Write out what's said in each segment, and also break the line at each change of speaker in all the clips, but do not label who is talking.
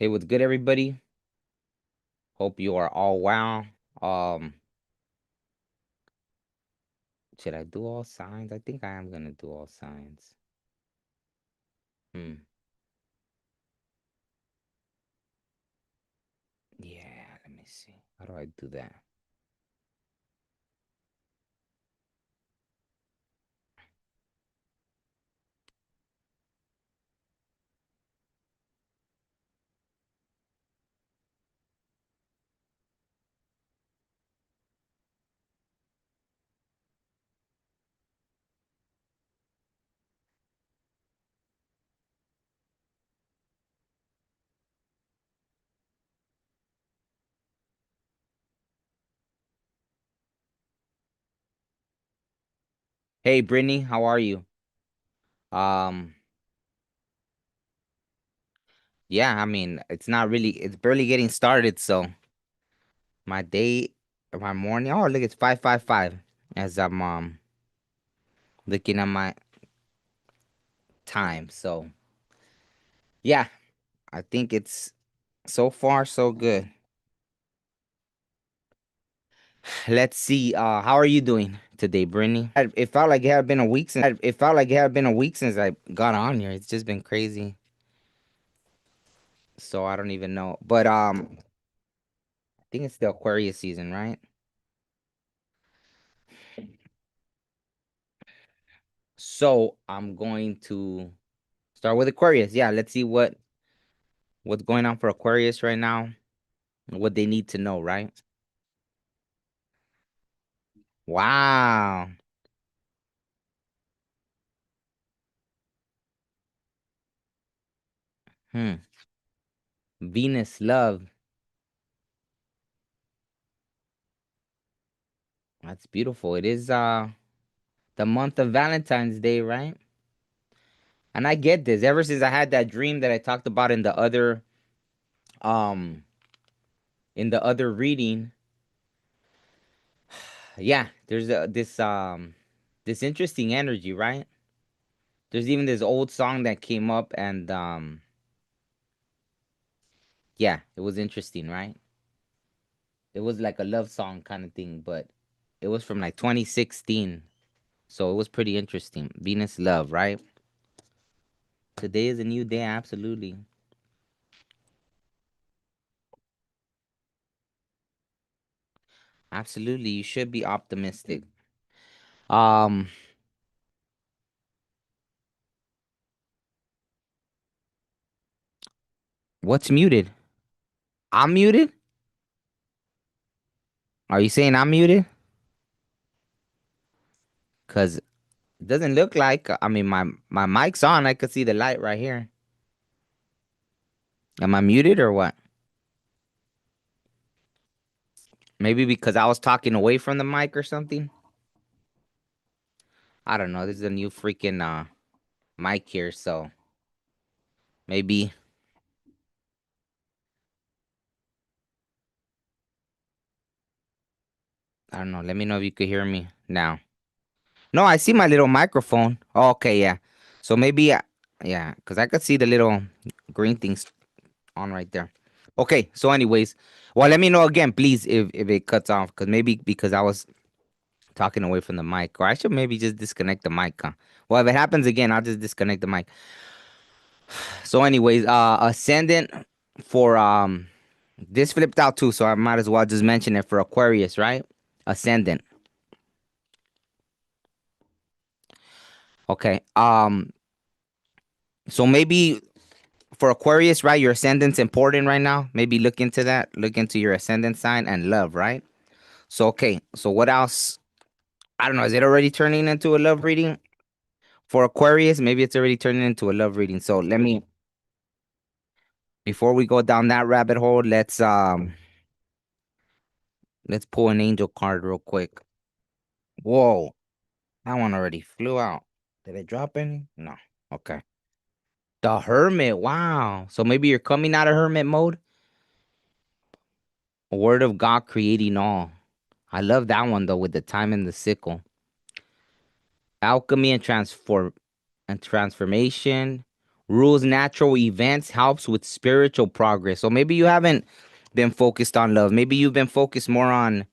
Hey, what's good, everybody? Hope you are all well. Um, should I do all signs? I think I am gonna do all signs. Hmm. Yeah, let me see. How do I do that? Hey, Brittany, how are you? Um, yeah, I mean, it's barely getting started, so my day or my morning. Oh, look, it's 5:55 as I'm looking at my time. So yeah, I think it's so far so good. Let's see. How are you doing today, Brittany? It felt like it had been a week since I got on here. It's just been crazy. So I don't even know. But I think it's the Aquarius season, right? So I'm going to start with Aquarius. Yeah, let's see what's going on for Aquarius right now, and what they need to know, right? Wow. Hmm. Venus love. That's beautiful. It is the month of Valentine's Day, right? And I get this. Ever since I had that dream that I talked about um in the other reading, yeah, there's this interesting energy, right? There's even this old song that came up, and yeah, it was interesting, right? It was like a love song kind of thing, but it was from like 2016. So it was pretty interesting. Venus love, right? Today is a new day, absolutely. Absolutely. You should be optimistic. Um, what's muted? I'm muted? Are you saying I'm muted? Cause it doesn't look like. I mean, my mic's on. I could see the light right here. Am I muted or what? Maybe because I was talking away from the mic or something. I don't know. This is a new freaking mic here, so maybe I don't know. Let me know if you could hear me now. No, I see my little microphone. Oh, okay, yeah. So maybe, yeah, because I could see the little green things on right there. Okay, so anyways, well, let me know again, please, if it cuts off, because maybe because I was talking away from the mic, or I should maybe just disconnect the mic. Huh? Well, if it happens again, I'll just disconnect the mic. So, anyways, ascendant for this flipped out too, so I might as well just mention it for Aquarius, right? Ascendant. Okay. So maybe for Aquarius, right? Your ascendant's important right now. Maybe look into that. Look into your ascendant sign and love, right? So okay. So what else? I don't know. Is it already turning into a love reading for Aquarius? Maybe it's already turning into a love reading. So let me before we go down that rabbit hole, let's pull an angel card real quick. Whoa, that one already flew out. Did it drop any? No. Okay. The Hermit. Wow. So maybe you're coming out of hermit mode. A word of God creating all. I love that one though with the time and the sickle. Alchemy and transformation, rules natural events, helps with spiritual progress. So maybe you haven't been focused on love. Maybe you've been focused more on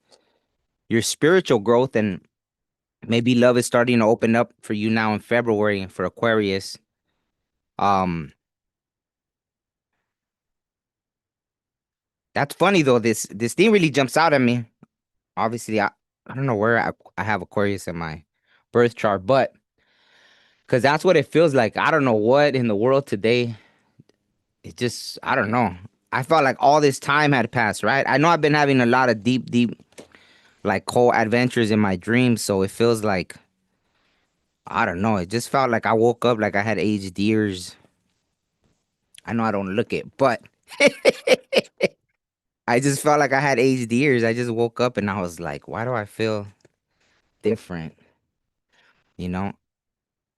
your spiritual growth, and maybe love is starting to open up for you now in February for Aquarius. Um, that's funny though. This thing really jumps out at me. Obviously, I don't know where I have Aquarius in my birth chart, but because that's what it feels like. I don't know what in the world today. It just, I don't know. I felt like all this time had passed, right? I know I've been having a lot of deep, like cold adventures in my dreams. So it feels like, I don't know. It just felt like I woke up like I had aged years. I know I don't look it, but I just felt like I had aged years. I just woke up and I was like, why do I feel different? You know?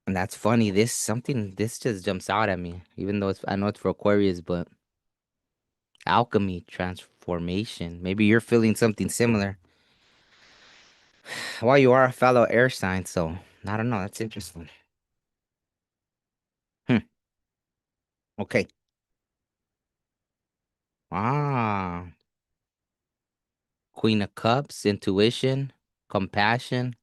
And that's funny. This just jumps out at me, even though I know it's for Aquarius, but alchemy, transformation. Maybe you're feeling something similar. Well, you are a fellow air sign, so I don't know. That's interesting. Hmm. Okay. Ah, Queen of Cups, intuition, compassion.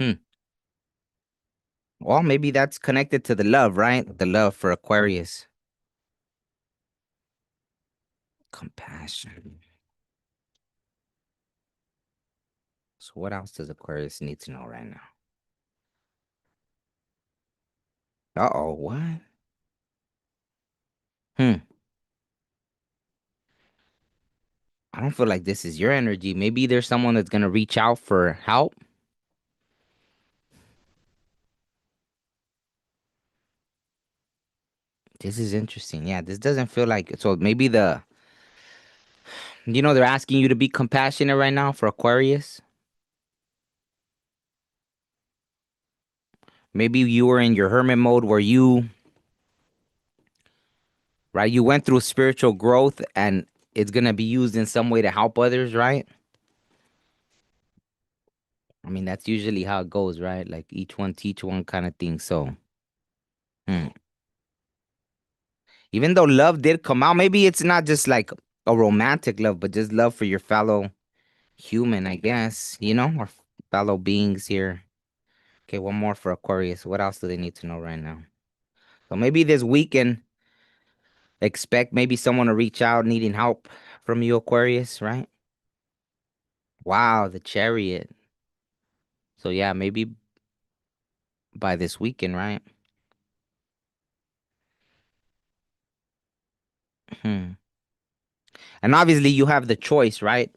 Hmm. Well, maybe that's connected to the love, right? The love for Aquarius. Compassion. So what else does Aquarius need to know right now? Uh-oh, what? Hmm. I don't feel like this is your energy. Maybe there's someone that's gonna reach out for help. This is interesting. Yeah, this doesn't feel like so maybe they're asking you to be compassionate right now for Aquarius. Maybe you were in your hermit mode where right, you went through spiritual growth and it's gonna be used in some way to help others, right? I mean, that's usually how it goes, right? Like each one teach one kind of thing. So, hmm. Even though love did come out, maybe it's not just like a romantic love, but just love for your fellow human, I guess, or fellow beings here. Okay, one more for Aquarius. What else do they need to know right now? So maybe this weekend, expect maybe someone to reach out needing help from you, Aquarius, right? Wow, the Chariot. So yeah, maybe by this weekend, right? Hmm. And obviously you have the choice, right?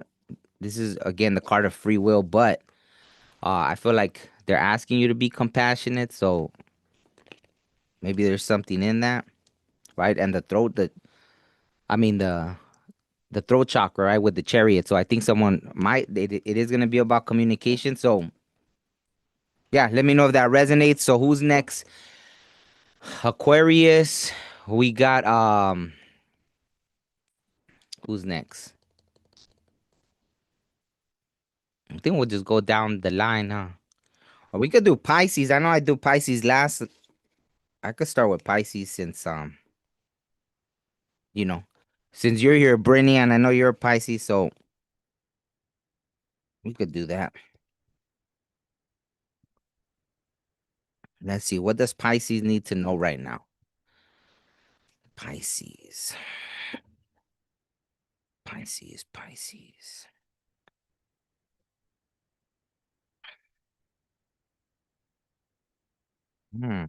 This is again the card of free will, but I feel like they're asking you to be compassionate, so maybe there's something in that, right? And I mean the throat chakra, right, with the Chariot. So I think it is gonna be about communication. So yeah, let me know if that resonates. So who's next? Aquarius. We got who's next? I think we'll just go down the line, huh? Or we could do Pisces. I know I do Pisces last. I could start with Pisces since you know, since you're here, Brittany, and I know you're a Pisces, so we could do that. Let's see. What does Pisces need to know right now? Pisces. Pisces. Hmm.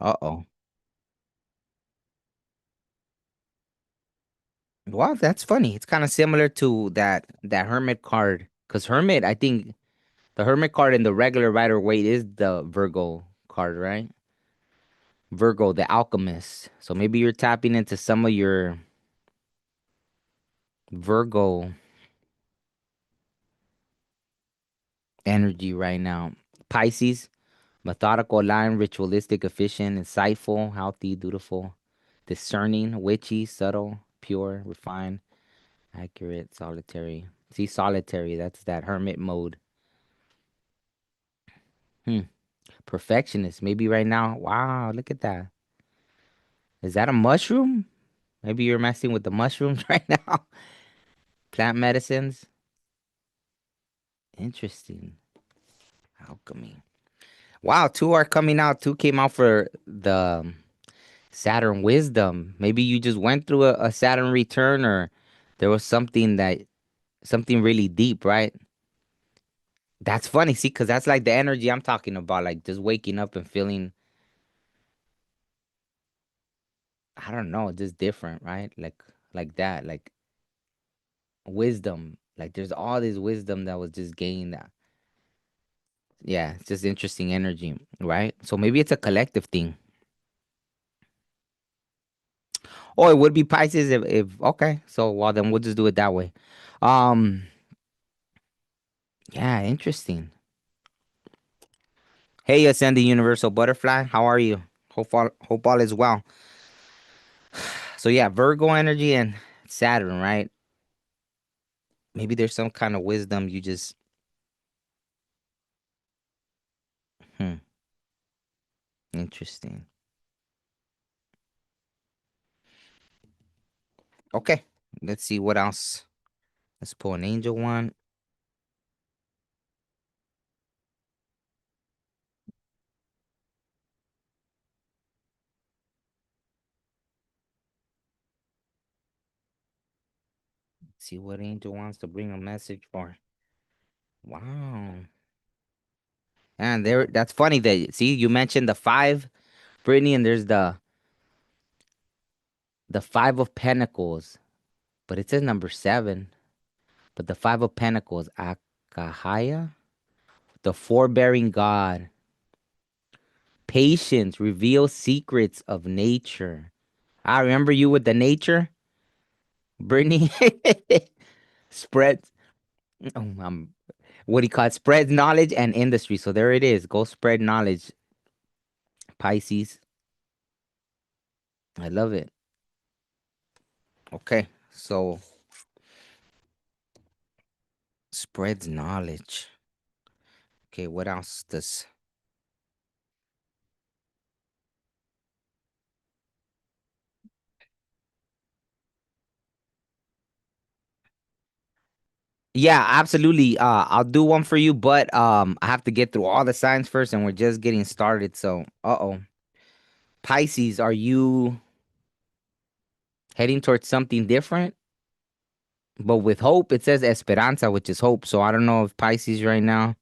Uh-oh. Wow, that's funny. It's kind of similar to that Hermit card. Because Hermit, I think the Hermit card in the regular Rider Waite is the Virgo card, right? Virgo, the alchemist. So maybe you're tapping into some of your Virgo energy right now. Pisces, methodical, aligned, ritualistic, efficient, insightful, healthy, dutiful, discerning, witchy, subtle, pure, refined, accurate, solitary. See, solitary, that's that hermit mode. Hmm. Perfectionist. Maybe right now. Wow, look at that. Is that a mushroom? Maybe you're messing with the mushrooms right now. Plant medicines. Interesting. Alchemy. Wow, two are coming out. Two came out for the Saturn wisdom. Maybe you just went through a Saturn return, or there was something really deep, right? That's funny, see, because that's like the energy I'm talking about, like just waking up and feeling, I don't know, just different, right? Like that, like wisdom. Like there's all this wisdom that was just gained. Yeah, it's just interesting energy, right? So maybe it's a collective thing. Oh, it would be Pisces if okay. So well then we'll just do it that way. Um yeah, interesting. Hey, Ascending Universal Butterfly, how are you? Hope all is well. So yeah, Virgo energy and Saturn, right? Maybe there's some kind of wisdom you just hmm, interesting. Okay, let's see what else. Let's pull an angel one. See what angel wants to bring a message for. Wow. And there that's funny that see you mentioned the five, Brittany, and there's the five of pentacles, but it says number seven. But the five of pentacles, Akahaya, the forbearing God, patience, reveals secrets of nature. I remember you with the nature, Brittany. Spreads, what do you call it? Spreads knowledge and industry. So there it is. Go spread knowledge, Pisces. I love it. Okay, so spreads knowledge. Okay, what else does? Yeah, absolutely. I'll do one for you, but I have to get through all the signs first, and we're just getting started. So, Pisces, are you heading towards something different? But with hope, it says esperanza, which is hope. So I don't know if Pisces right now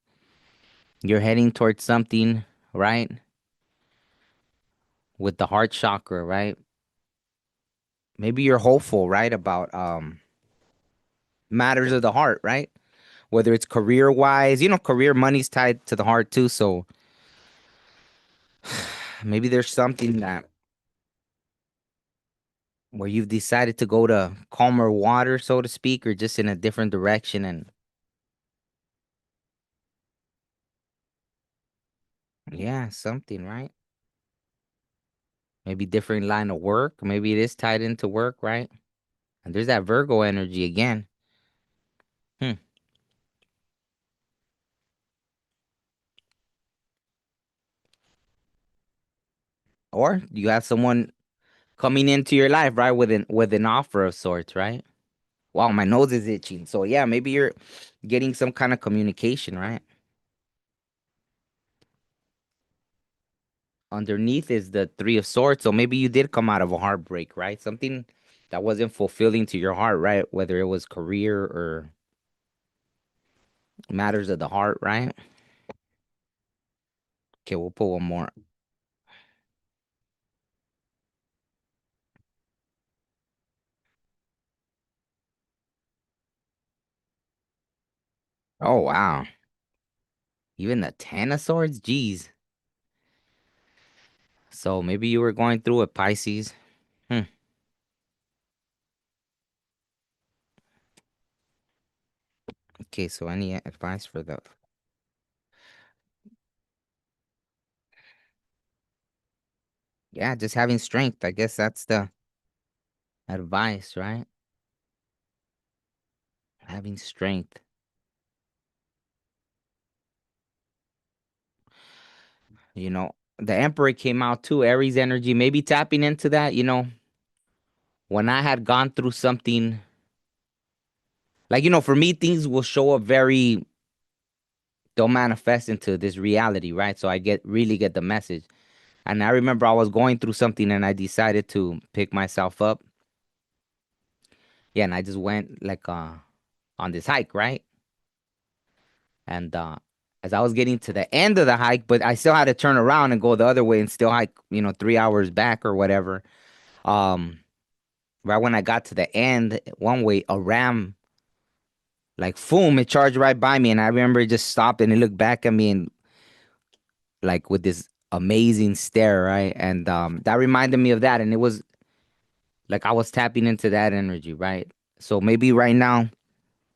you're heading towards something, right? With the heart chakra, right? Maybe you're hopeful, right, about matters of the heart, right? Whether it's career wise, career money's tied to the heart too. So maybe there's something that where you've decided to go to calmer water, so to speak, or just in a different direction, and yeah, something, right? Maybe different line of work. Maybe it is tied into work, right? And there's that Virgo energy again. Hmm. Or you have someone coming into your life, right, with an offer of sorts, right? Wow, my nose is itching. So yeah, maybe you're getting some kind of communication, right? Underneath is the Three of Swords. So maybe you did come out of a heartbreak, right? Something that wasn't fulfilling to your heart, right? Whether it was career or matters of the heart, right? Okay, we'll put one more. Oh wow. Even the Ten of Swords? Jeez. So maybe you were going through it, Pisces. Hmm. Okay, so any advice for the yeah, just having strength. I guess that's the advice, right? Having strength. You know, the Emperor came out too, Aries energy, maybe tapping into that, when I had gone through something, like, for me, things will show up they'll manifest into this reality, right? So I really get the message. And I remember I was going through something and I decided to pick myself up. Yeah, and I just went like on this hike, right? And as I was getting to the end of the hike, but I still had to turn around and go the other way and still hike, 3 hours back or whatever. Um, right when I got to the end, one way, a ram, like, boom, it charged right by me. And I remember it just stopped and it looked back at me and, like, with this amazing stare, right? And that reminded me of that. And it was like I was tapping into that energy, right? So maybe right now,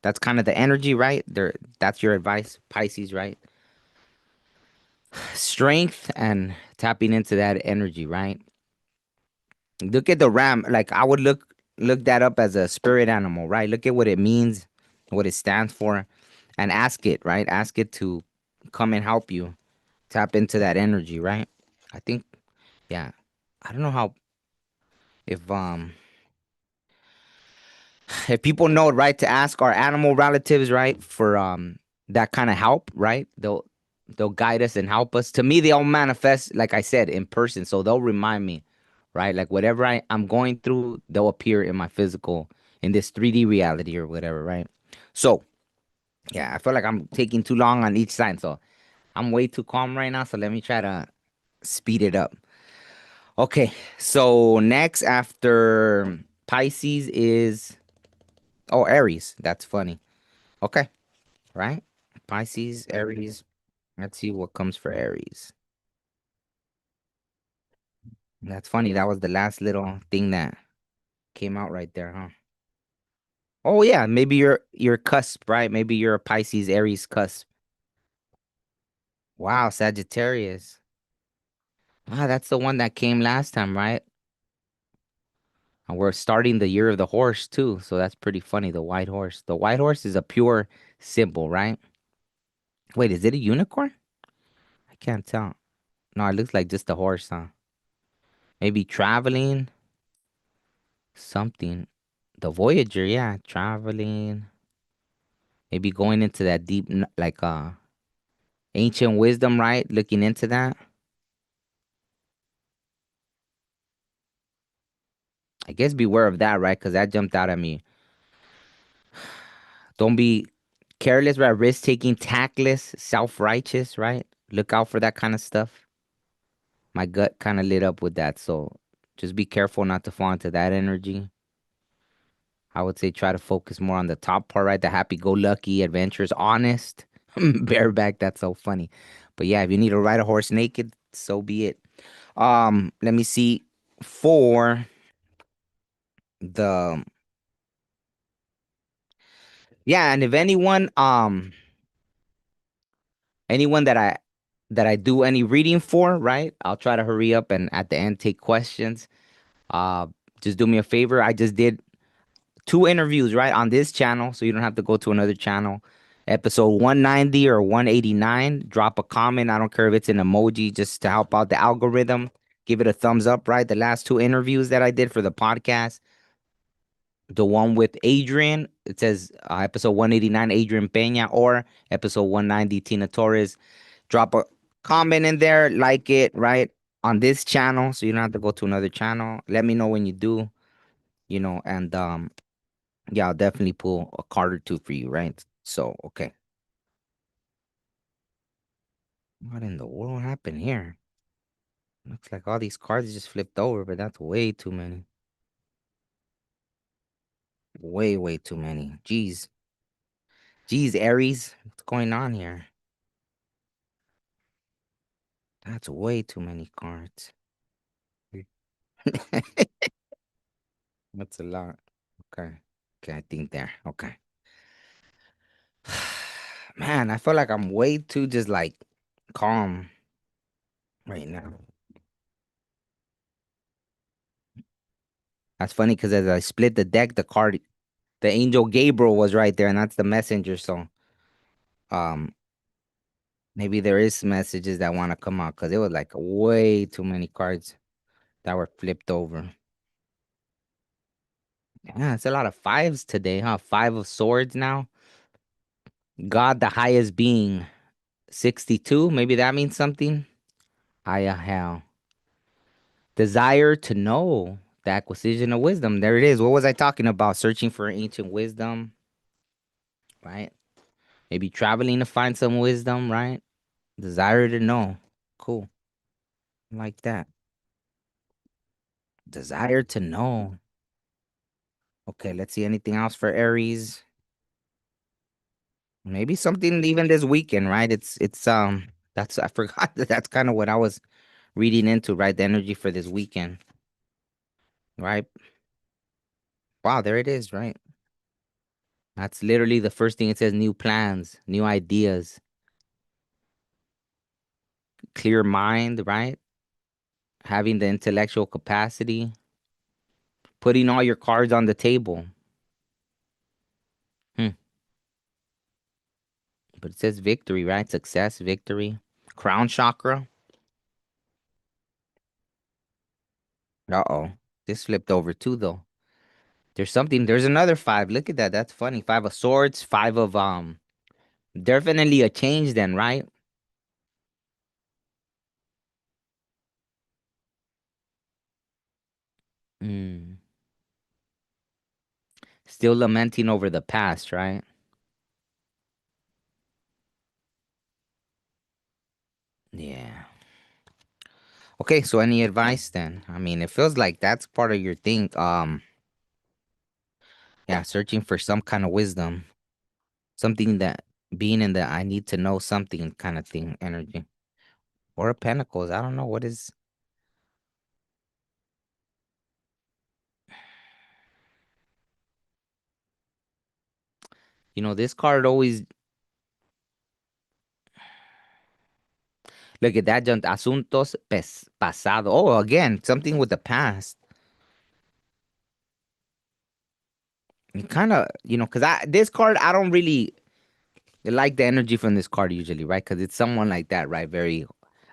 that's kind of the energy, right? That's your advice, Pisces, right? Strength and tapping into that energy, right? Look at the ram. Like, I would look that up as a spirit animal, right? Look at what it means, what it stands for, and ask it, right? Ask it to come and help you tap into that energy, right? I think, yeah. I don't know how if if people know, right, to ask our animal relatives, right, for that kind of help, right? They'll guide us and help us. To me, they all manifest, like I said, in person. So they'll remind me, right? Like, whatever I'm going through, they'll appear in my physical, in this 3D reality or whatever, right? So yeah, I feel like I'm taking too long on each sign. So I'm way too calm right now. So let me try to speed it up. Okay. So next after Pisces is, oh, Aries. That's funny. Okay. Right? Pisces, Aries. Let's see what comes for Aries. That's funny. That was the last little thing that came out right there, huh? Oh yeah, maybe you're cusp, right? Maybe you're a Pisces Aries cusp. Wow, Sagittarius. Ah, that's the one that came last time, right? And we're starting the year of the horse too, so that's pretty funny. The white horse. The white horse is a pure symbol, right? Wait, is it a unicorn? I can't tell. No, it looks like just a horse, huh? Maybe traveling, something. The Voyager, yeah, traveling. Maybe going into that deep, like ancient wisdom, right? Looking into that. I guess beware of that, right? Because that jumped out at me. Don't be careless, right? Risk taking, tactless, self righteous, right? Look out for that kind of stuff. My gut kind of lit up with that. So just be careful not to fall into that energy. I would say try to focus more on the top part, right? The happy go lucky, adventurous, honest. Bareback, that's so funny. But yeah, if you need to ride a horse naked, so be it. Let me see. For the yeah, and if anyone that I do any reading for, right? I'll try to hurry up and at the end take questions. Uh just do me a favor. I just did two interviews, right, on this channel, so you don't have to go to another channel. Episode 190 or 189. Drop a comment. I don't care if it's an emoji, just to help out the algorithm. Give it a thumbs up, right? The last two interviews that I did for the podcast. The one with Adrian, it says episode 189, Adrian Peña, or episode 190, Tina Torres. Drop a comment in there, like it, right, on this channel, so you don't have to go to another channel. Let me know when you do, and yeah, I'll definitely pull a card or two for you, right? So, okay. What in the world happened here? Looks like all these cards just flipped over, but that's way too many. Way, way too many. Jeez. Jeez, Aries. What's going on here? That's way too many cards. That's a lot. Okay. Okay, I think there. Okay. Man, I feel like I'm way too just like calm right now. That's funny because as I split the deck, the angel Gabriel was right there, and that's the messenger. So, um, Maybe there is messages that want to come out because it was like way too many cards that were flipped over. Yeah, it's a lot of fives today, huh? Five of swords now. God, the highest being, 62. Maybe that means something. Higher hell. Desire to know. The acquisition of wisdom. There it is. What was I talking about? Searching for ancient wisdom, right? Maybe traveling to find some wisdom, right? Desire to know. Cool. Like that. Desire to know. Okay, let's see anything else for Aries. Maybe something even this weekend, right? It's that's I forgot that that's kind of what I was reading into, right? The energy for this weekend, right? Wow, there it is, right? That's literally the first thing it says: new plans, new ideas, clear mind, right? Having the intellectual capacity, putting all your cards on the table. Hmm. But it says victory, right? Success, victory, crown chakra. Uh-oh. This flipped over too, though. There's something. There's another five. Look at that. That's funny. Five of swords, five of definitely a change then, right? Mm. Still lamenting over the past, right? Yeah. Okay, so any advice then? I mean, it feels like that's part of your thing. Yeah, searching for some kind of wisdom, something that being in the I need to know something kind of thing energy. Or a pentacles. I don't know what is. This card always look at that. Asuntos pasado. Oh, again, something with the past. Kind of, because this card I don't really like the energy from this card usually, right? Because it's someone like that, right? Very,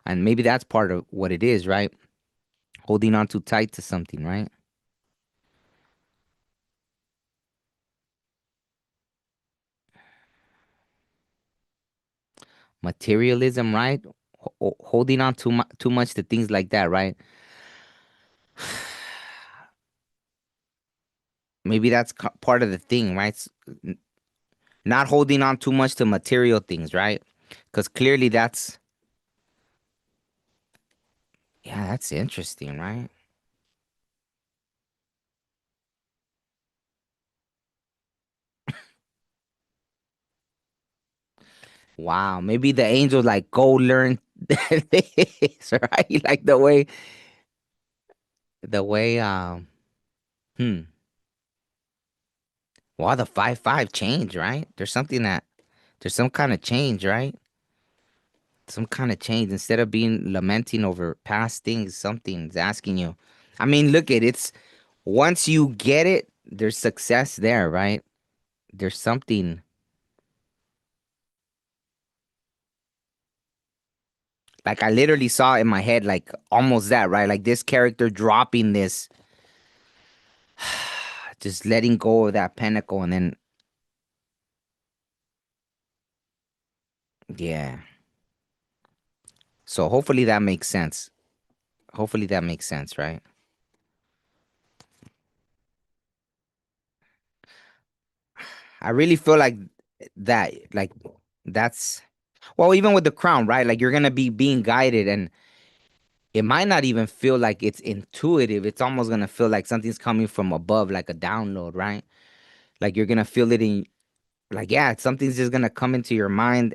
and maybe that's part of what it is, right? Holding on too tight to something, right? Materialism, right? Holding on too much to things like that, right? Maybe that's part of the thing, right? Not holding on too much to material things, right? Because clearly yeah, that's interesting, right? Wow, maybe the angels like go learn this, right? Like the way hmm. Wow, the 5-5 change, right? There's some kind of change, right? Some kind of change. Instead of being lamenting over past things, something's asking you. I mean, look at it's once you get it, there's success there, right? There's something like I literally saw in my head, like almost that, right? Like this character dropping this, just letting go of that pentacle, and then yeah. So hopefully that makes sense. Hopefully that makes sense, right? I really feel like like that's well, even with the crown, right? Like you're gonna be being guided, and it might not even feel like it's intuitive. It's almost gonna feel like something's coming from above, like a download, right? Like you're gonna feel it in, like yeah, something's just gonna come into your mind.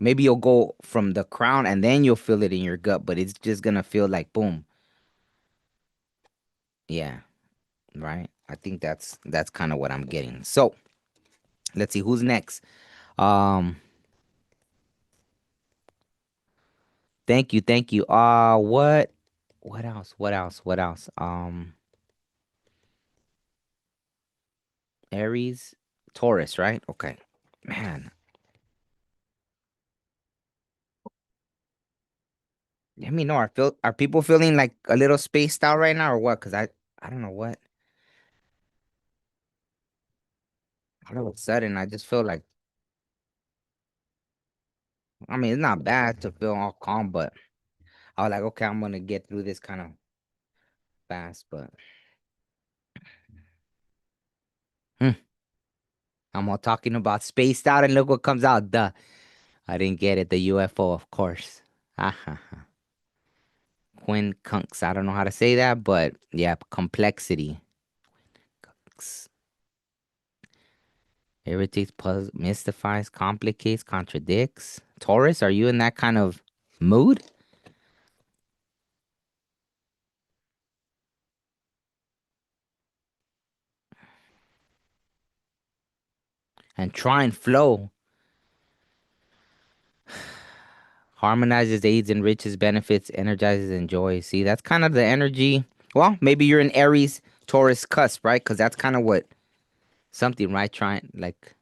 Maybe you'll go from the crown, and then you'll feel it in your gut, but it's just gonna feel like boom, yeah, right. I think that's kind of what I'm getting. So let's see who's next. Um, thank you, thank you. What else? What else? What else? Aries, Taurus, right? Okay. Man. Let me know. Are people feeling like a little spaced out right now or what? Cause I don't know what. All of a sudden I just feel like, I mean, it's not bad to feel all calm, but I was like, okay, I'm gonna get through this kind of fast, but hmm, I'm all talking about spaced out and look what comes out. Duh. I didn't get it. The UFO, of course. Ha ha ha. Quincunx. I don't know how to say that, but yeah, complexity. Irritates, puzzles, mystifies, complicates, contradicts. Taurus, are you in that kind of mood? And try and flow. Harmonizes, aids, enriches, benefits, energizes, enjoys. See, that's kind of the energy. Well, maybe you're an Aries, Taurus cusp, right? Because that's kind of what something, right? Trying, like,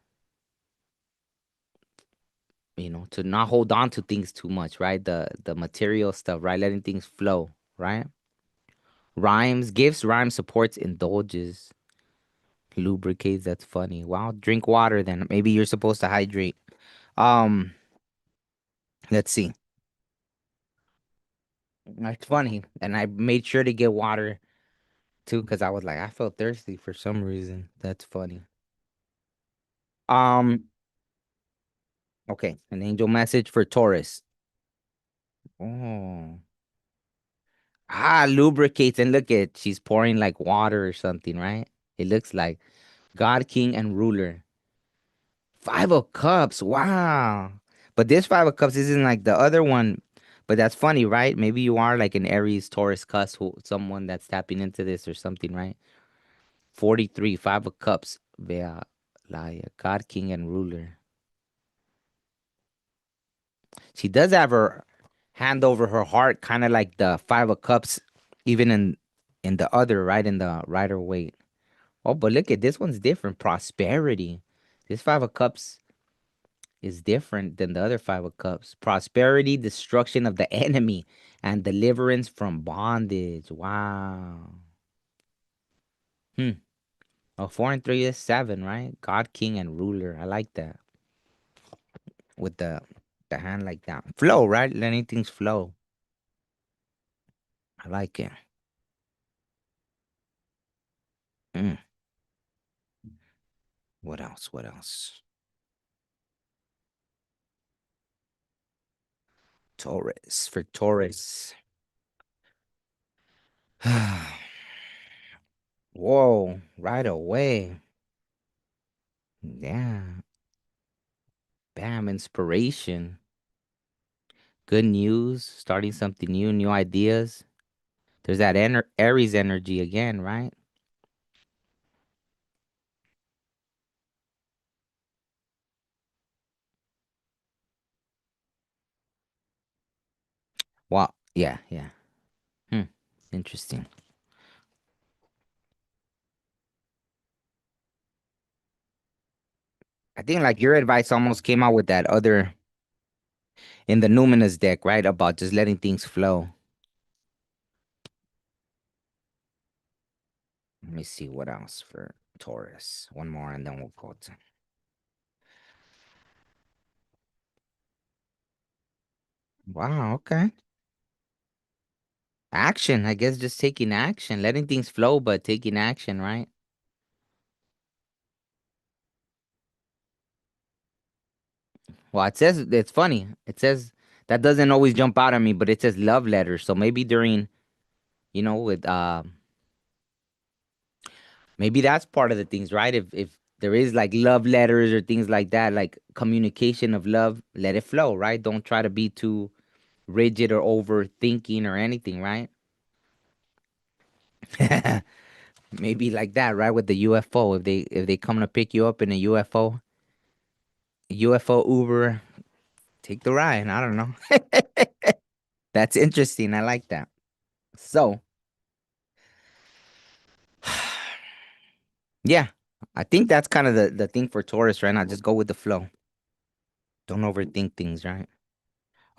to not hold on to things too much, right? The material stuff, right? Letting things flow, right? Rhymes, gifts, rhymes, supports, indulges, lubricates. That's funny. Wow, drink water then. Maybe you're supposed to hydrate. Um, let's see. That's funny. And I made sure to get water too, because I was like, I felt thirsty for some reason. That's funny. Um, okay, an angel message for Taurus. Oh. Lubricates and look at she's pouring like water or something, right? It looks like God, King, and Ruler. Five of Cups. Wow. But this Five of Cups isn't like the other one. But that's funny, right? Maybe you are like an Aries, Taurus, Cusp, someone that's tapping into this or something, right? 43, Five of Cups. Vea, Laya, God, King, and Ruler. She does have her hand over her heart, kind of like the Five of Cups, even in the other, right? In the Rider Waite. Oh, but look at this one's different. Prosperity. This Five of Cups is different than the other Five of Cups. Prosperity, destruction of the enemy, and deliverance from bondage. Wow. Hmm. Oh, 4 and 3 is 7, right? God, King, and Ruler. I like that. With the hand like that. Flow, right? Letting things flow. I like it. Mm. What else? What else? Taurus for Taurus. Whoa, right away. Yeah. Bam, inspiration. Good news, starting something new, new ideas. There's that Aries energy again, right? Wow. Yeah, yeah. Hmm. Interesting. I think like your advice almost came out with that other in the Numinous deck, right? About just letting things flow. Let me see what else for Taurus. One more and then we'll go to. Wow, okay. Action. I guess just taking action, letting things flow, but taking action, right? Well, it says it's funny. It says that doesn't always jump out at me, but it says love letters. So maybe during, with maybe that's part of the things, right? If there is like love letters or things like that, like communication of love, let it flow, right? Don't try to be too rigid or overthinking or anything, right? Maybe like that, right? With the UFO, if they come to pick you up in a UFO Uber, take the ride. I don't know. That's interesting. I like that. So, yeah, I think that's kind of the thing for Taurus right now. Just go with the flow. Don't overthink things, right?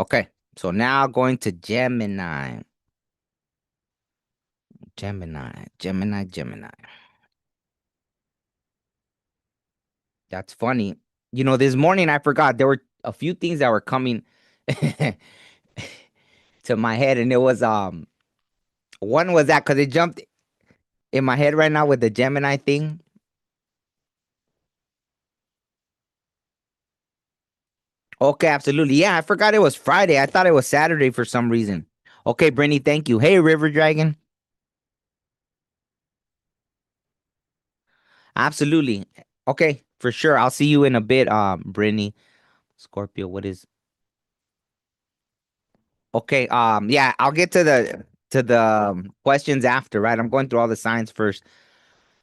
Okay. So now going to Gemini. Gemini. That's funny. This morning I forgot there were a few things that were coming to my head, and it was one was that because it jumped in my head right now with the Gemini thing. Okay, absolutely. Yeah, I forgot it was Friday. I thought it was Saturday for some reason. Okay, Brittany, thank you. Hey, River Dragon. Absolutely. Okay, for sure. I'll see you in a bit, Brittany. Scorpio, what is okay? Yeah, I'll get to the questions after, right? I'm going through all the signs first,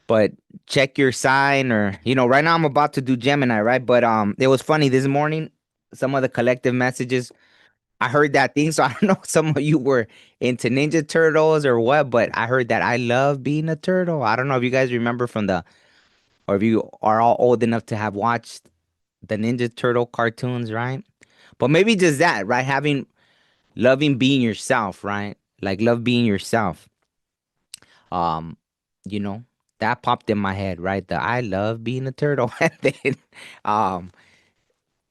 but check your sign or right now I'm about to do Gemini, right? But it was funny this morning, some of the collective messages. I heard that thing, so I don't know if some of you were into Ninja Turtles or what, but I heard that I love being a turtle. I don't know if you guys remember or if you are all old enough to have watched the Ninja Turtle cartoons, right? But maybe just that, right? Loving being yourself, right? Like love being yourself. Um, you know, that popped in my head, right? The I love being a turtle. And then um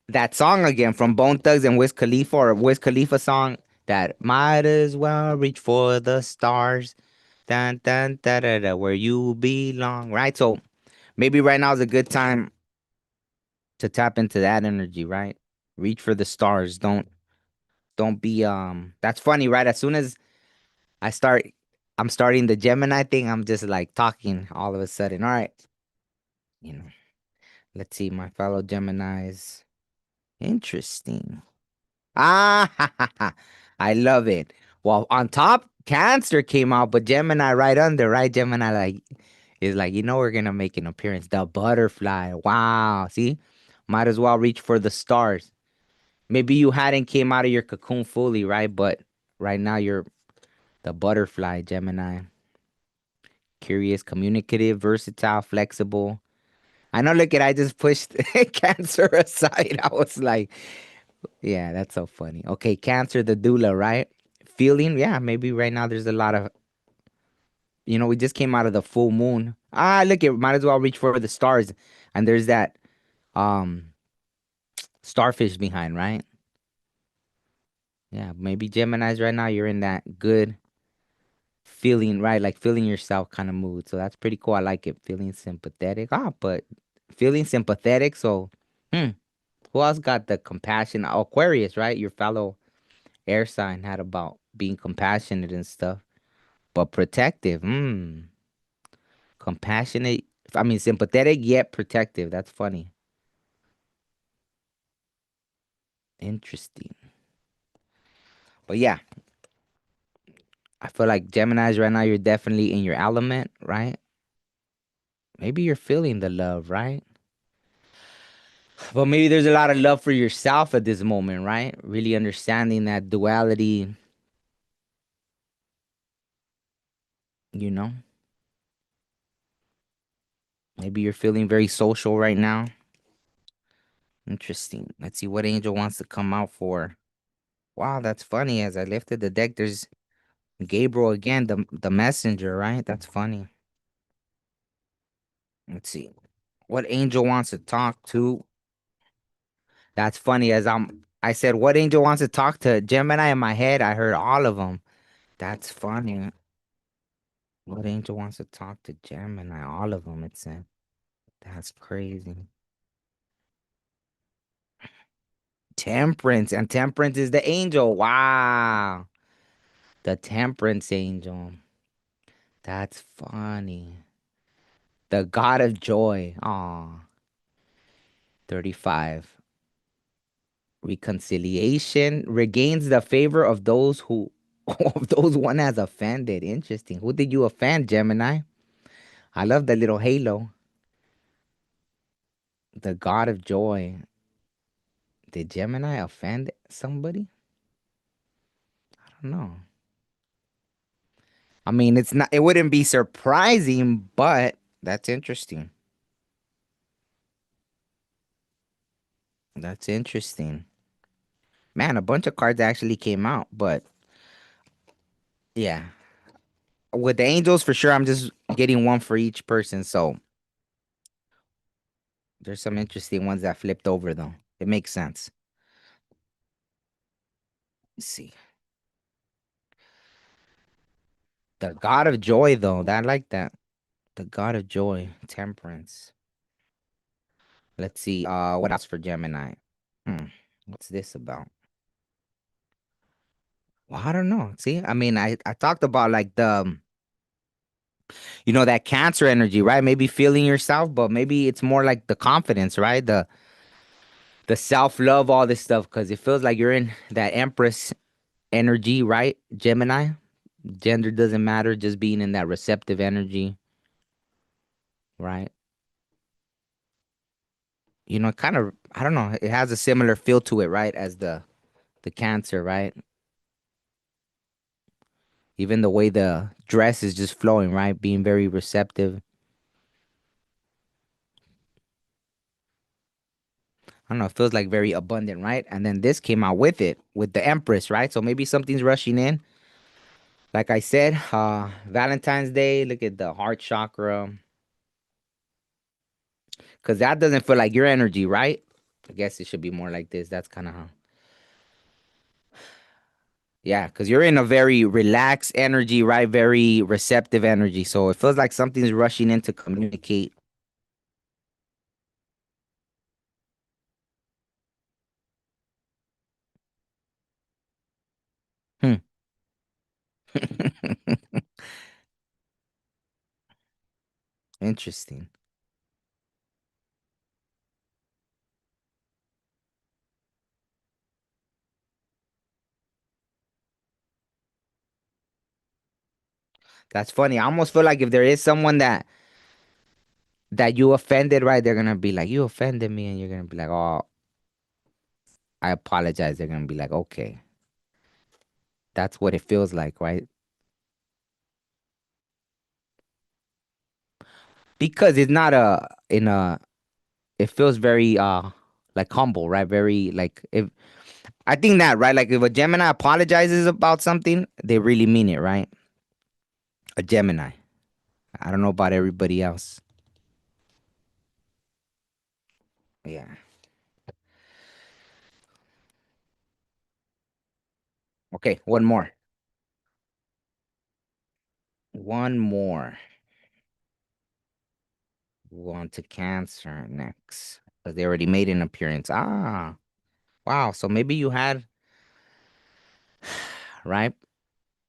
that song again from Bone Thugs and Wiz Khalifa, or Wiz Khalifa song that might as well reach for the stars. Dun, dun, da, da, da, where you belong, right? So maybe right now is a good time to tap into that energy, right? Reach for the stars. Don't be that's funny, right? As soon as I start I'm starting the Gemini thing, I'm just like talking all of a sudden. All right. You know, let's see my fellow Geminis. Interesting. Ah, I love it. Well, on top, Cancer came out, but Gemini right under, right? Gemini like is like, we're gonna make an appearance. The butterfly. Wow. See? Might as well reach for the stars. Maybe you hadn't came out of your cocoon fully, right? But right now you're the butterfly, Gemini. Curious, communicative, versatile, flexible. I know, look at I just pushed Cancer aside. I was like, yeah, that's so funny. Okay, Cancer, the doula, right? Feeling, yeah, maybe right now there's a lot of, we just came out of the full moon. Ah, look, it might as well reach for the stars. And there's that um starfish behind, right? Yeah, maybe Gemini's right now, you're in that good feeling, right? Like feeling yourself kind of mood. So that's pretty cool. I like it. Feeling sympathetic. But feeling sympathetic. So, hmm, who else got the compassion? Aquarius, right? Your fellow air sign had about being compassionate and stuff, but protective. Compassionate. I mean, sympathetic yet protective. That's funny. Interesting. But yeah, I feel like Gemini's right now, you're definitely in your element, right? Maybe you're feeling the love, right? But maybe there's a lot of love for yourself at this moment, right? Really understanding that duality, you know? Maybe you're feeling very social right now. Interesting. Let's see what angel wants to come out for. Wow, that's funny. As I lifted the deck, there's Gabriel again, the messenger, right? That's funny. Let's see. What angel wants to talk to? That's funny. I said, what angel wants to talk to Gemini in my head? I heard all of them. That's funny. What angel wants to talk to Gemini? All of them, it said. That's crazy. Temperance. And Temperance is the angel. Wow. The Temperance angel. That's funny. The God of joy. Aw. 35. Reconciliation regains the favor of those who of those one has offended. Interesting. Who did you offend, Gemini? I love the little halo. The God of joy. Did Gemini offend somebody? I don't know. I mean, it wouldn't be surprising, but that's interesting. That's interesting. Man, a bunch of cards actually came out, but yeah. With the angels, for sure, I'm just getting one for each person. So there's some interesting ones that flipped over, though. It makes sense. Let's see. The God of Joy, though. I like that. The God of Joy, Temperance. Let's see. What else for Gemini? Hmm. What's this about? Well, I don't know. See, I mean, I talked about like that Cancer energy, right? Maybe feeling yourself, but maybe it's more like the confidence, right? The self love, all this stuff, because it feels like you're in that Empress energy, right? Gemini. Gender doesn't matter, just being in that receptive energy, right? Kind of, I don't know. It has a similar feel to it, right? As the Cancer, right? Even the way the dress is just flowing, right? Being very receptive. I don't know. It feels like very abundant, right? And then this came out with it, with the Empress, right? So maybe something's rushing in. Like I said, Valentine's Day, look at the heart chakra. Because that doesn't feel like your energy, right? I guess it should be more like this. That's kind of how. Yeah, because you're in a very relaxed energy, right? Very receptive energy. So it feels like something's rushing in to communicate. Hmm. Interesting. That's funny. I almost feel like if there is someone that you offended, right? They're gonna be like, "You offended me," and you're gonna be like, "Oh, I apologize." They're gonna be like, "Okay." That's what it feels like, right? Because it's not a in a it feels very like humble, right? Very like if I think that, right? Like if a Gemini apologizes about something, they really mean it, right? A Gemini. I don't know about everybody else. Yeah. Okay, one more. One more. We'll go on to Cancer next. Because they already made an appearance. Ah, wow. So maybe you had, right?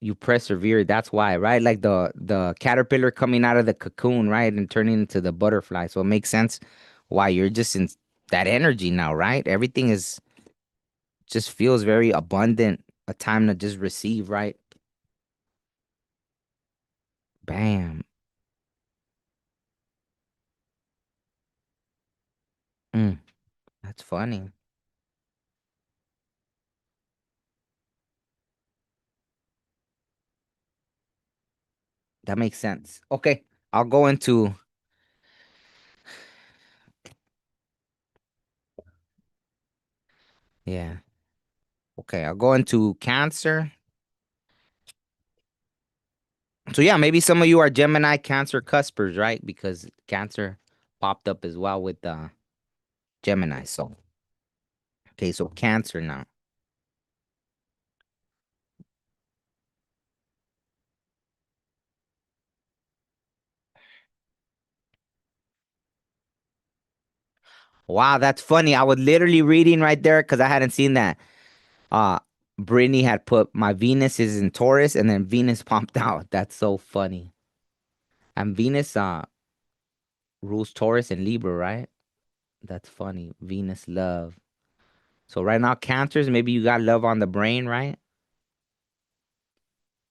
You persevered. That's why, right? Like the caterpillar coming out of the cocoon, right? And turning into the butterfly. So it makes sense why you're just in that energy now, right? Everything is just feels very abundant. A time to just receive, right? Bam. Mm, that's funny. That makes sense. Okay. I'll go into yeah. Okay, I'll go into Cancer. So yeah, maybe some of you are Gemini Cancer cuspers, right? Because Cancer popped up as well with Gemini. So okay, so Cancer now. Wow, that's funny. I was literally reading right there because I hadn't seen that. Uh Brittany had put my Venus is in Taurus and then Venus popped out. That's so funny. And Venus rules Taurus and Libra, right? That's funny. Venus love. So right now, Cancers, maybe you got love on the brain, right?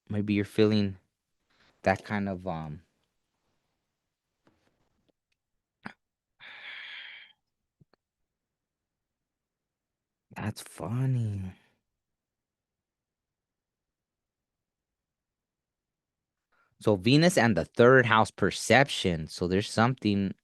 Maybe you're feeling that kind of that's funny. So Venus and the third house perception. So there's something.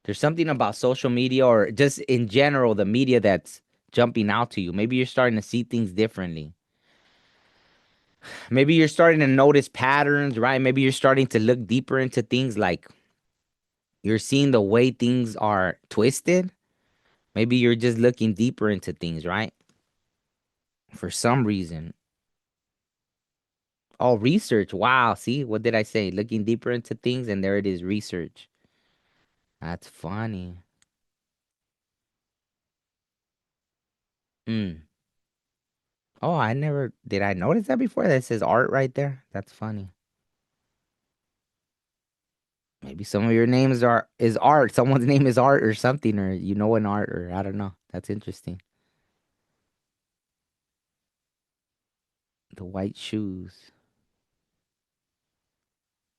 There's something about social media or just in general the media that's jumping out to you. Maybe you're starting to see things differently. Maybe you're starting to notice patterns, right? Maybe you're starting to look deeper into things like you're seeing the way things are twisted. Maybe you're just looking deeper into things, right? For some reason. Oh, research. Wow. See, what did I say? Looking deeper into things, and there it is, research. That's funny. Hmm. Oh, I never did I notice that before? That says art right there. That's funny. Maybe some of your names are is art. Someone's name is art or something, or you know an art, or I don't know. That's interesting. The white shoes.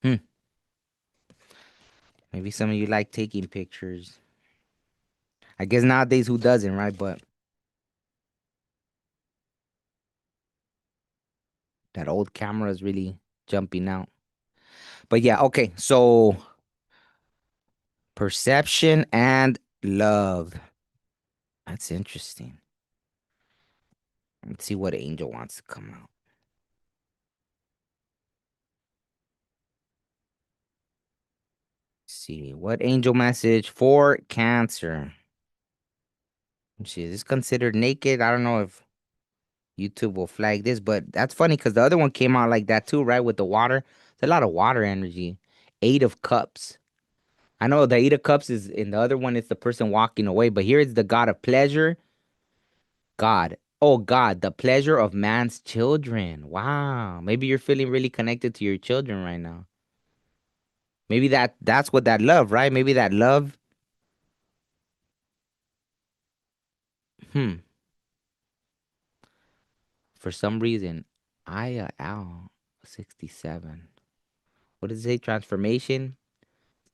Hmm. Maybe some of you like taking pictures. I guess nowadays who doesn't, right? But that old camera is really jumping out. But yeah, okay. So perception and love. That's interesting. Let's see what angel wants to come out. Let's see what angel message for Cancer. Let's see, is this considered naked? I don't know if YouTube will flag this, but that's funny because the other one came out like that too, right? With the water. It's a lot of water energy. Eight of Cups. I know the Eight of Cups is in the other one, it's the person walking away, but here it's the God of pleasure. God. Oh God, the pleasure of man's children. Wow. Maybe you're feeling really connected to your children right now. Maybe that's what that love, right? Maybe that love. Hmm. For some reason, Aya Al 67. What does it say? Transformation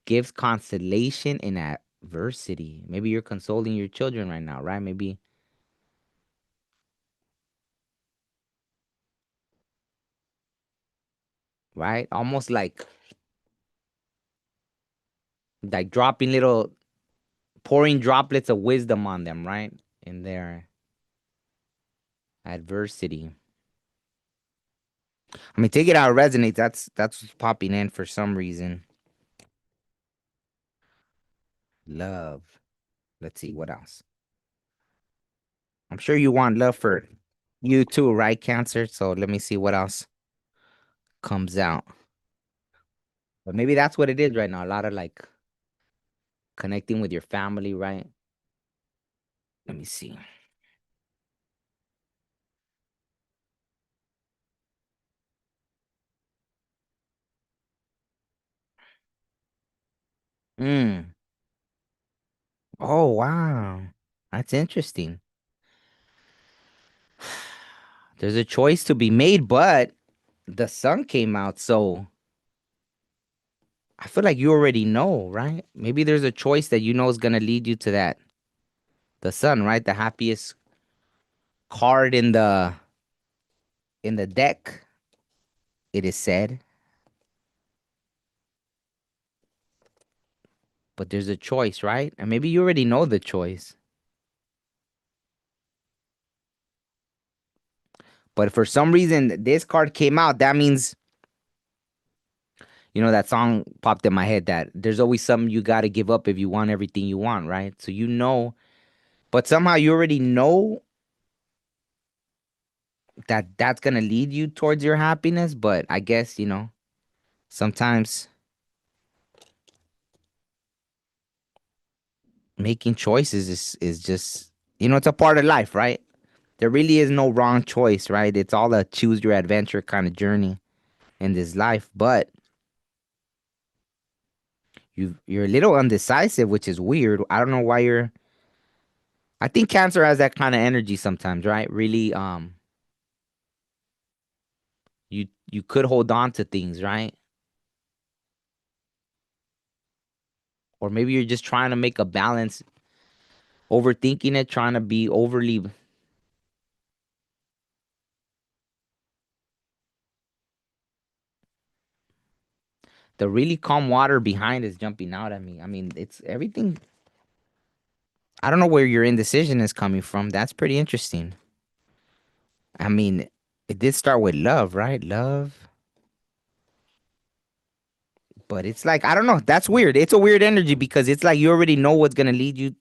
gives consolation in adversity. Maybe you're consoling your children right now, right? Maybe, right? Almost like dropping little pouring droplets of wisdom on them, right? In their adversity. I mean, take it out resonate. That's what's popping in for some reason. Love. Let's see what else. I'm sure you want love for you too, right, Cancer? So let me see what else comes out. But maybe that's what it is right now. A lot of like connecting with your family, right? Let me see. Mm. Oh wow. That's interesting. There's a choice to be made, but the sun came out, so I feel like you already know, right? Maybe there's a choice that you know is gonna lead you to that. The sun, right? The happiest card in the deck, it is said. But there's a choice, right? And maybe you already know the choice. But for some reason this card came out, that means that song popped in my head that there's always something you gotta give up if you want everything you want, right? So but somehow you already know that that's gonna lead you towards your happiness. But I guess, sometimes making choices is just it's a part of life, right? There really is no wrong choice, right? It's all a choose your adventure kind of journey in this life. But you're a little undecisive, which is weird. I don't know why you're. I think Cancer has that kind of energy sometimes, right? Really, you could hold on to things, right? Or maybe you're just trying to make a balance, overthinking it, trying to be overly. The really calm water behind is jumping out at me. I mean, it's everything. I don't know where your indecision is coming from. That's pretty interesting. I mean, it did start with love, right? Love. But it's like, I don't know. That's weird. It's a weird energy because it's like you already know what's going to lead you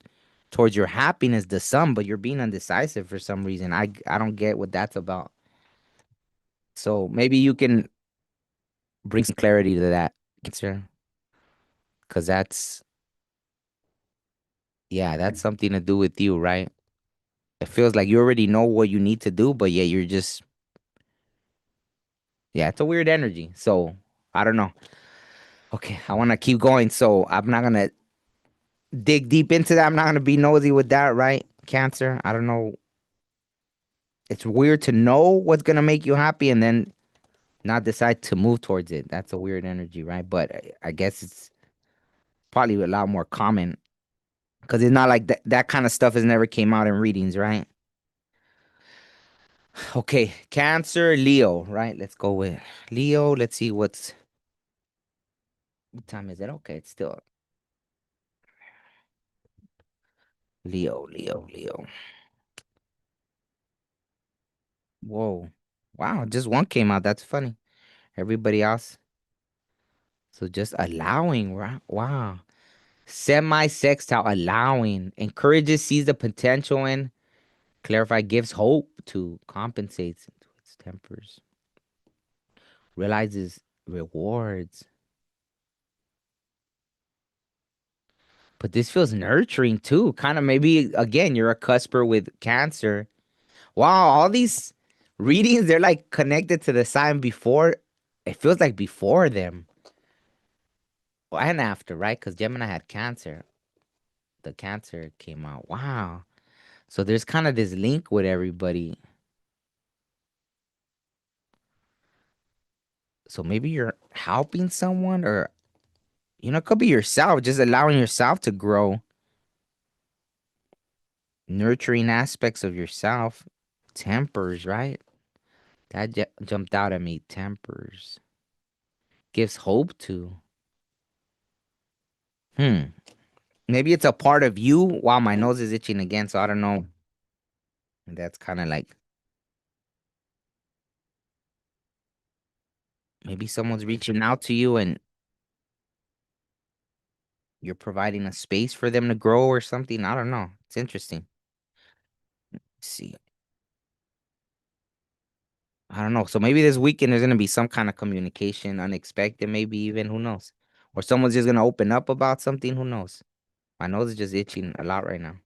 towards your happiness, the sun, but you're being undecisive for some reason. I don't get what that's about. So maybe you can bring some clarity to that, Cancer, because yeah, that's something to do with you, right? It feels like you already know what you need to do, but yet you're just, yeah, it's a weird energy. So I don't know. Okay, I want to keep going. So I'm not going to dig deep into that. I'm not going to be nosy with that, right? Cancer. I don't know. It's weird to know what's going to make you happy and then not decide to move towards it. That's a weird energy, right? But I guess it's probably a lot more common because it's not like that kind of stuff has never came out in readings, right? Okay, Cancer, Leo, right? Let's go with Leo. Let's see what time is it? Okay, it's still Leo, Leo, Leo. Whoa. Wow, just one came out. That's funny. Everybody else. So just allowing, right? Wow. Semi-sextile, allowing, encourages, sees the potential in, clarify, gives hope to, compensates into its tempers, realizes, rewards. But this feels nurturing too. Kind of maybe again, you're a cusper with Cancer. Wow, all these readings, they're like connected to the sign before. It feels like before them. Well, and after, right? Because Gemini had Cancer. The Cancer came out. Wow. So there's kind of this link with everybody. So maybe you're helping someone or, it could be yourself, just allowing yourself to grow, nurturing aspects of yourself. Tempers, right? That jumped out at me. Tempers. Gives hope to. Hmm. Maybe it's a part of you. Wow, my nose is itching again, so I don't know. That's kind of like maybe someone's reaching out to you and you're providing a space for them to grow or something. I don't know. It's interesting. Let's see. I don't know. So maybe this weekend there's gonna be some kind of communication, unexpected, maybe even who knows, or someone's just gonna open up about something. Who knows? My nose is just itching a lot right now.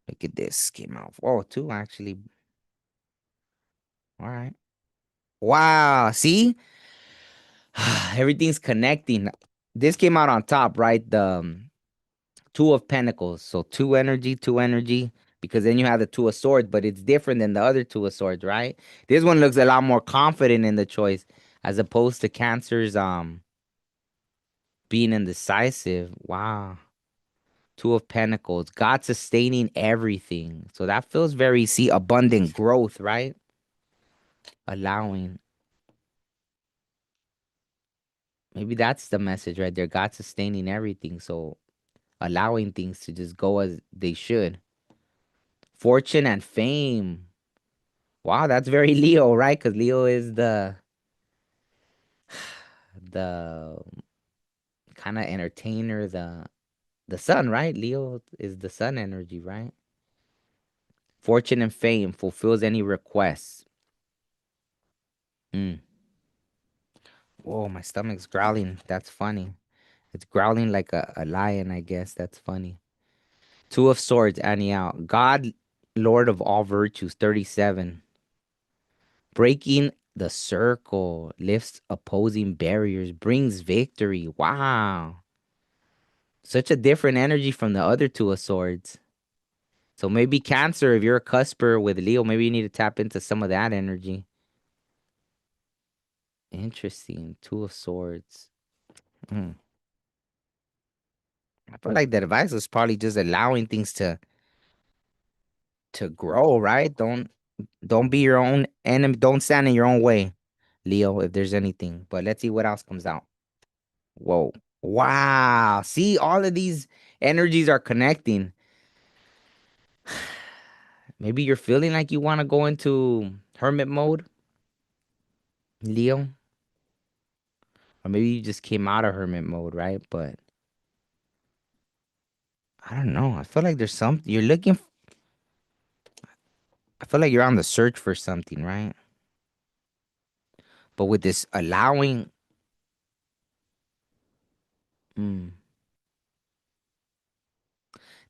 Look at this came out. Oh, two actually. All right. Wow. See, everything's connecting. This came out on top, right? The Two of Pentacles. So two energy. Because then you have the Two of Swords, but it's different than the other Two of Swords, right? This one looks a lot more confident in the choice, as opposed to Cancer's being indecisive. Wow. Two of Pentacles. God sustaining everything. So that feels very, see, abundant growth, right? Allowing. Maybe that's the message right there. God sustaining everything. So allowing things to just go as they should. Fortune and fame. Wow, that's very Leo, right? Because Leo is the kind of entertainer, the sun, right? Leo is the sun energy, right? Fortune and fame fulfills any requests. Mm. Whoa, my stomach's growling. That's funny. It's growling like a lion, I guess. That's funny. Two of Swords, Annie out. God, Lord of all virtues, 37. Breaking the circle, lifts opposing barriers, brings victory. Wow. Such a different energy from the other Two of Swords. So maybe Cancer, if you're a cusper with Leo, maybe you need to tap into some of that energy. Interesting. Two of Swords. Hmm. I feel like the advice was probably just allowing things to grow, right? Don't be your own enemy. Don't stand in your own way, Leo, if there's anything. But let's see what else comes out. Whoa. Wow. See, all of these energies are connecting. Maybe you're feeling like you want to go into hermit mode, Leo. Or maybe you just came out of hermit mode, right? But I don't know. I feel like there's something you're I feel like you're on the search for something, right? But with this allowing, mm,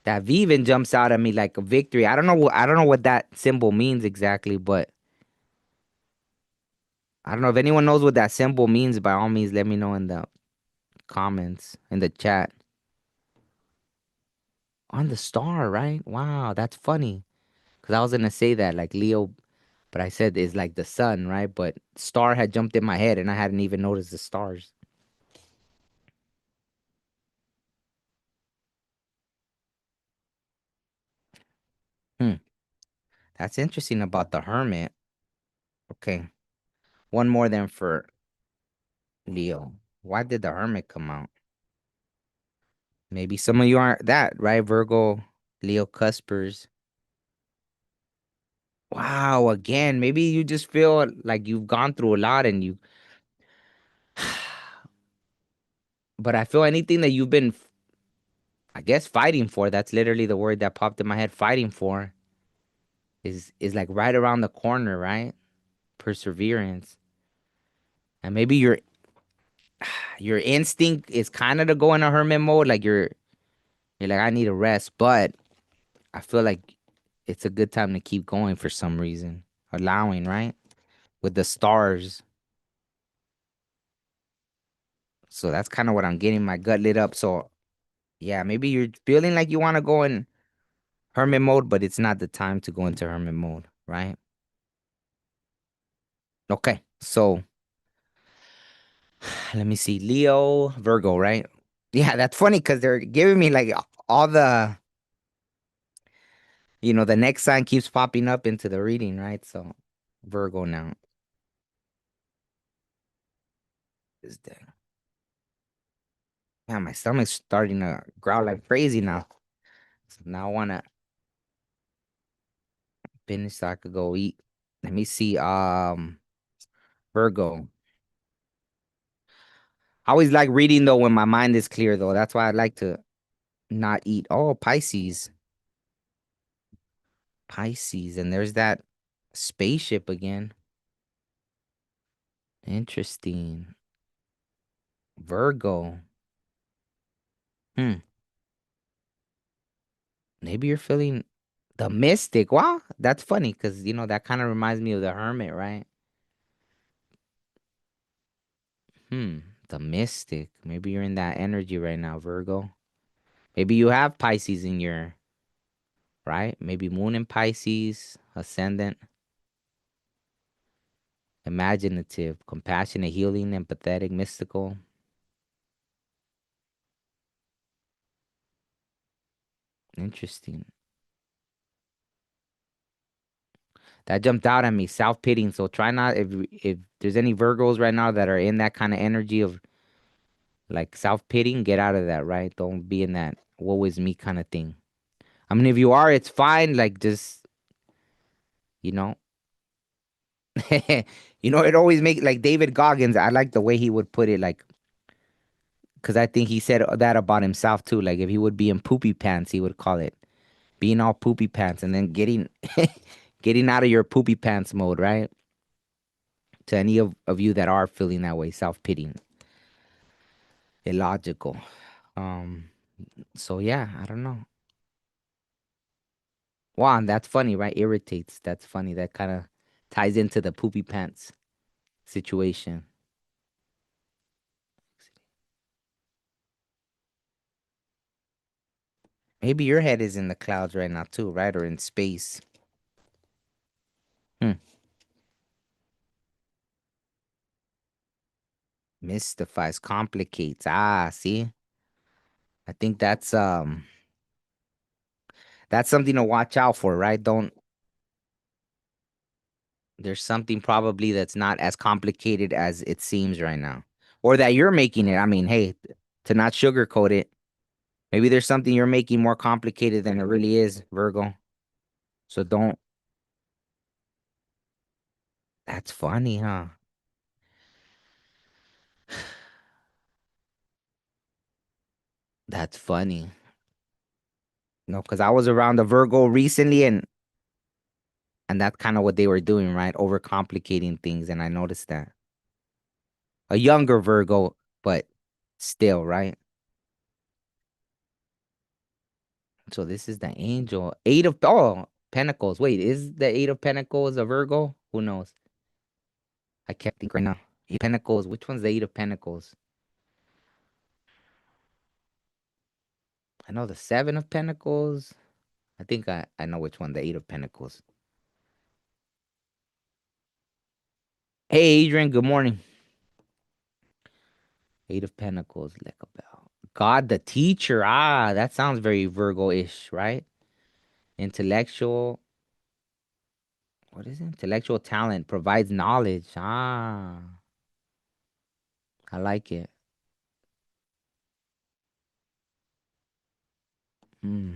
that V even jumps out at me like a victory. I don't know what that symbol means exactly, but I don't know if anyone knows what that symbol means. By all means, let me know in the comments, in the chat. On the star, right? Wow, that's funny. Because I was gonna say that, like Leo, but I said it's like the sun, right? But star had jumped in my head and I hadn't even noticed the stars. Hmm. That's interesting about the hermit. Okay. One more than for Leo. Why did the hermit come out? Maybe some of you aren't that, right? Virgo, Leo cuspers. Wow, again, maybe you just feel like you've gone through a lot and you but I feel anything that you've been I guess fighting for, that's literally the word that popped in my head, fighting for is like right around the corner, right? Perseverance. And maybe your instinct is kind of to go in a hermit mode, like you're like I need a rest, but I feel like it's a good time to keep going for some reason. Allowing, right? With the stars. So that's kind of what I'm getting my gut lit up. So yeah, maybe you're feeling like you want to go in hermit mode, but it's not the time to go into hermit mode, right? Okay. So let me see. Leo, Virgo, right? Yeah, that's funny because they're giving me like all the next sign keeps popping up into the reading, right? So Virgo now is there. Yeah, my stomach's starting to growl like crazy now. So now I wanna finish so I could go eat. Let me see. Virgo. I always like reading though when my mind is clear though. That's why I like to not eat. Oh, Pisces. Pisces. And there's that spaceship again. Interesting. Virgo. Hmm. Maybe you're feeling the mystic. Wow, that's funny because that kind of reminds me of the hermit, right? Hmm. The mystic. Maybe you're in that energy right now, Virgo. Maybe you have Pisces in your right. Maybe Moon in Pisces, ascendant, imaginative, compassionate, healing, empathetic, mystical. Interesting. That jumped out at me. Self pitying. So try not if there's any Virgos right now that are in that kind of energy of like self pitying, get out of that, right? Don't be in that woe is me kind of thing. I mean, if you are, it's fine. Like just you know, it always make like David Goggins. I like the way he would put it, like because I think he said that about himself too. Like if he would be in poopy pants, he would call it being all poopy pants, and then getting out of your poopy pants mode, right? To any of you that are feeling that way, self pitying, illogical. Um. So yeah, I don't know. Wow, and that's funny, right? Irritates. That's funny. That kind of ties into the poopy pants situation. Maybe your head is in the clouds right now too, right? Or in space. Hmm. Mystifies, complicates. Ah, see? I think that's something to watch out for, right? Don't There's something probably that's not as complicated as it seems right now. or that you're making it. I mean, hey, to not sugarcoat it, maybe there's something you're making more complicated than it really is, Virgo. So don't. That's funny, huh? That's funny. No, because I was around the Virgo recently, and that's kind of what they were doing, right? Overcomplicating things, and I noticed that a younger Virgo, but still, right? So this is the angel, eight of Pentacles. Wait, is the eight of Pentacles a Virgo? Who knows? I can't think right now. Eight of Pentacles. Which one's the eight of Pentacles? I know the seven of Pentacles. I think I know which one. The eight of Pentacles. Hey, Adrian. Good morning. Eight of Pentacles. Like about God, the teacher. Ah, that sounds very Virgo-ish, right? Intellectual. What is it? Intellectual talent provides knowledge. Ah, I like it. Hmm.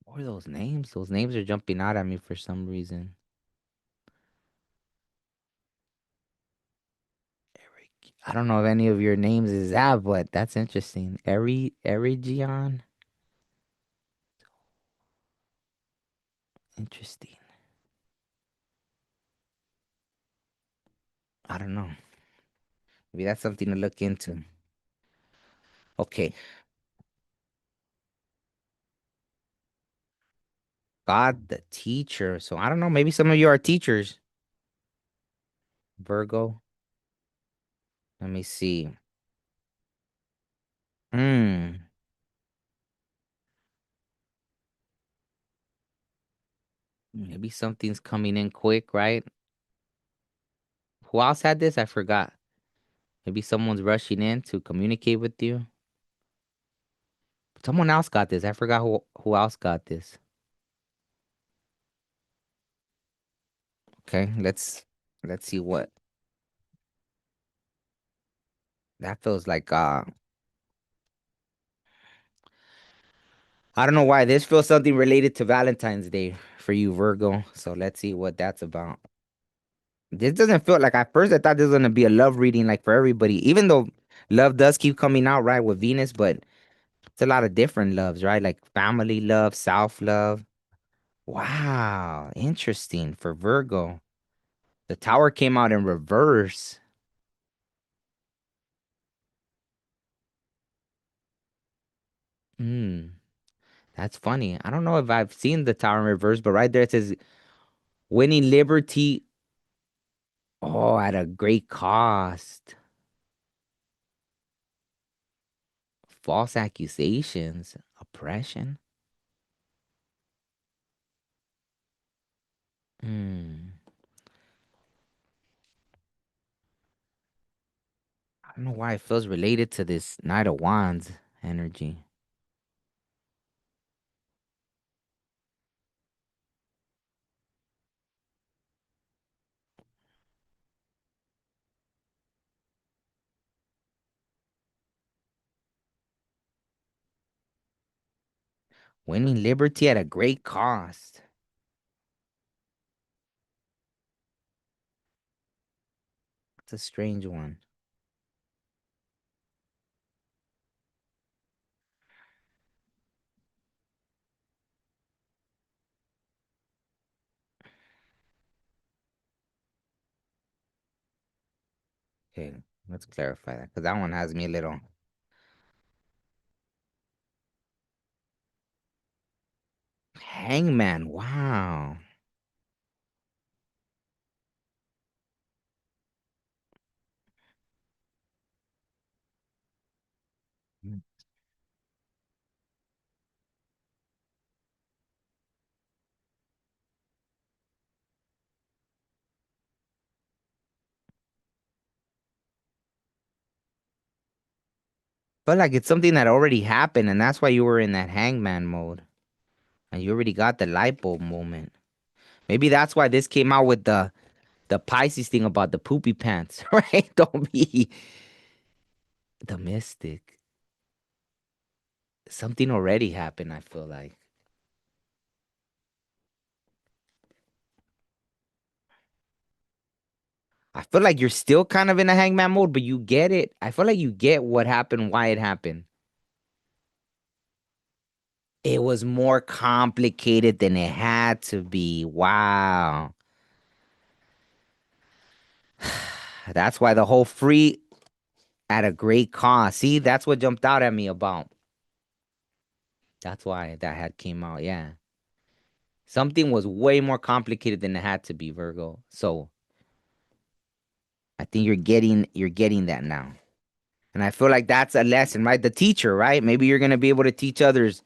What are those names? Those names are jumping out at me for some reason. Eric. I don't know if any of your names is that, but that's interesting. Erigion? Interesting. I don't know. Maybe that's something to look into. Okay. God the teacher. So I don't know. Maybe some of you are teachers. Virgo. Let me see. Hmm. Maybe something's coming in quick, right? Who else had this? I forgot. Maybe someone's rushing in to communicate with you. Someone else got this. I forgot who else got this. Okay, let's see what that feels like. I don't know why this feels something related to Valentine's Day for you, Virgo. So let's see what that's about. This doesn't feel like at first I thought this was gonna be a love reading like for everybody, even though love does keep coming out, right, with Venus, but it's a lot of different loves, right? Like family love, self love. Wow, interesting for Virgo. The tower came out in reverse. Hmm, that's funny. I don't know if I've seen the tower in reverse, but right there it says winning liberty. Oh, at a great cost. False accusations, oppression. Hmm. I don't know why it feels related to this Knight of Wands energy. Winning liberty at a great cost. It's a strange one. Okay, let's clarify that because that one has me a little. Hangman, wow. But like it's something that already happened, and that's why you were in that hangman mode. And you already got the light bulb moment. Maybe that's why this came out with the Pisces thing about the poopy pants, right? Don't be the mystic. Something already happened, I feel like. I feel like you're still kind of in a hangman mode, but you get it. I feel like you get what happened, why it happened. It was more complicated than it had to be. Wow. That's why the whole free at a great cost. See, that's what jumped out at me about. That's why that had came out. Yeah. Something was way more complicated than it had to be, Virgo. So I think you're getting that now. And I feel like that's a lesson, right? The teacher, right? Maybe you're gonna be able to teach others.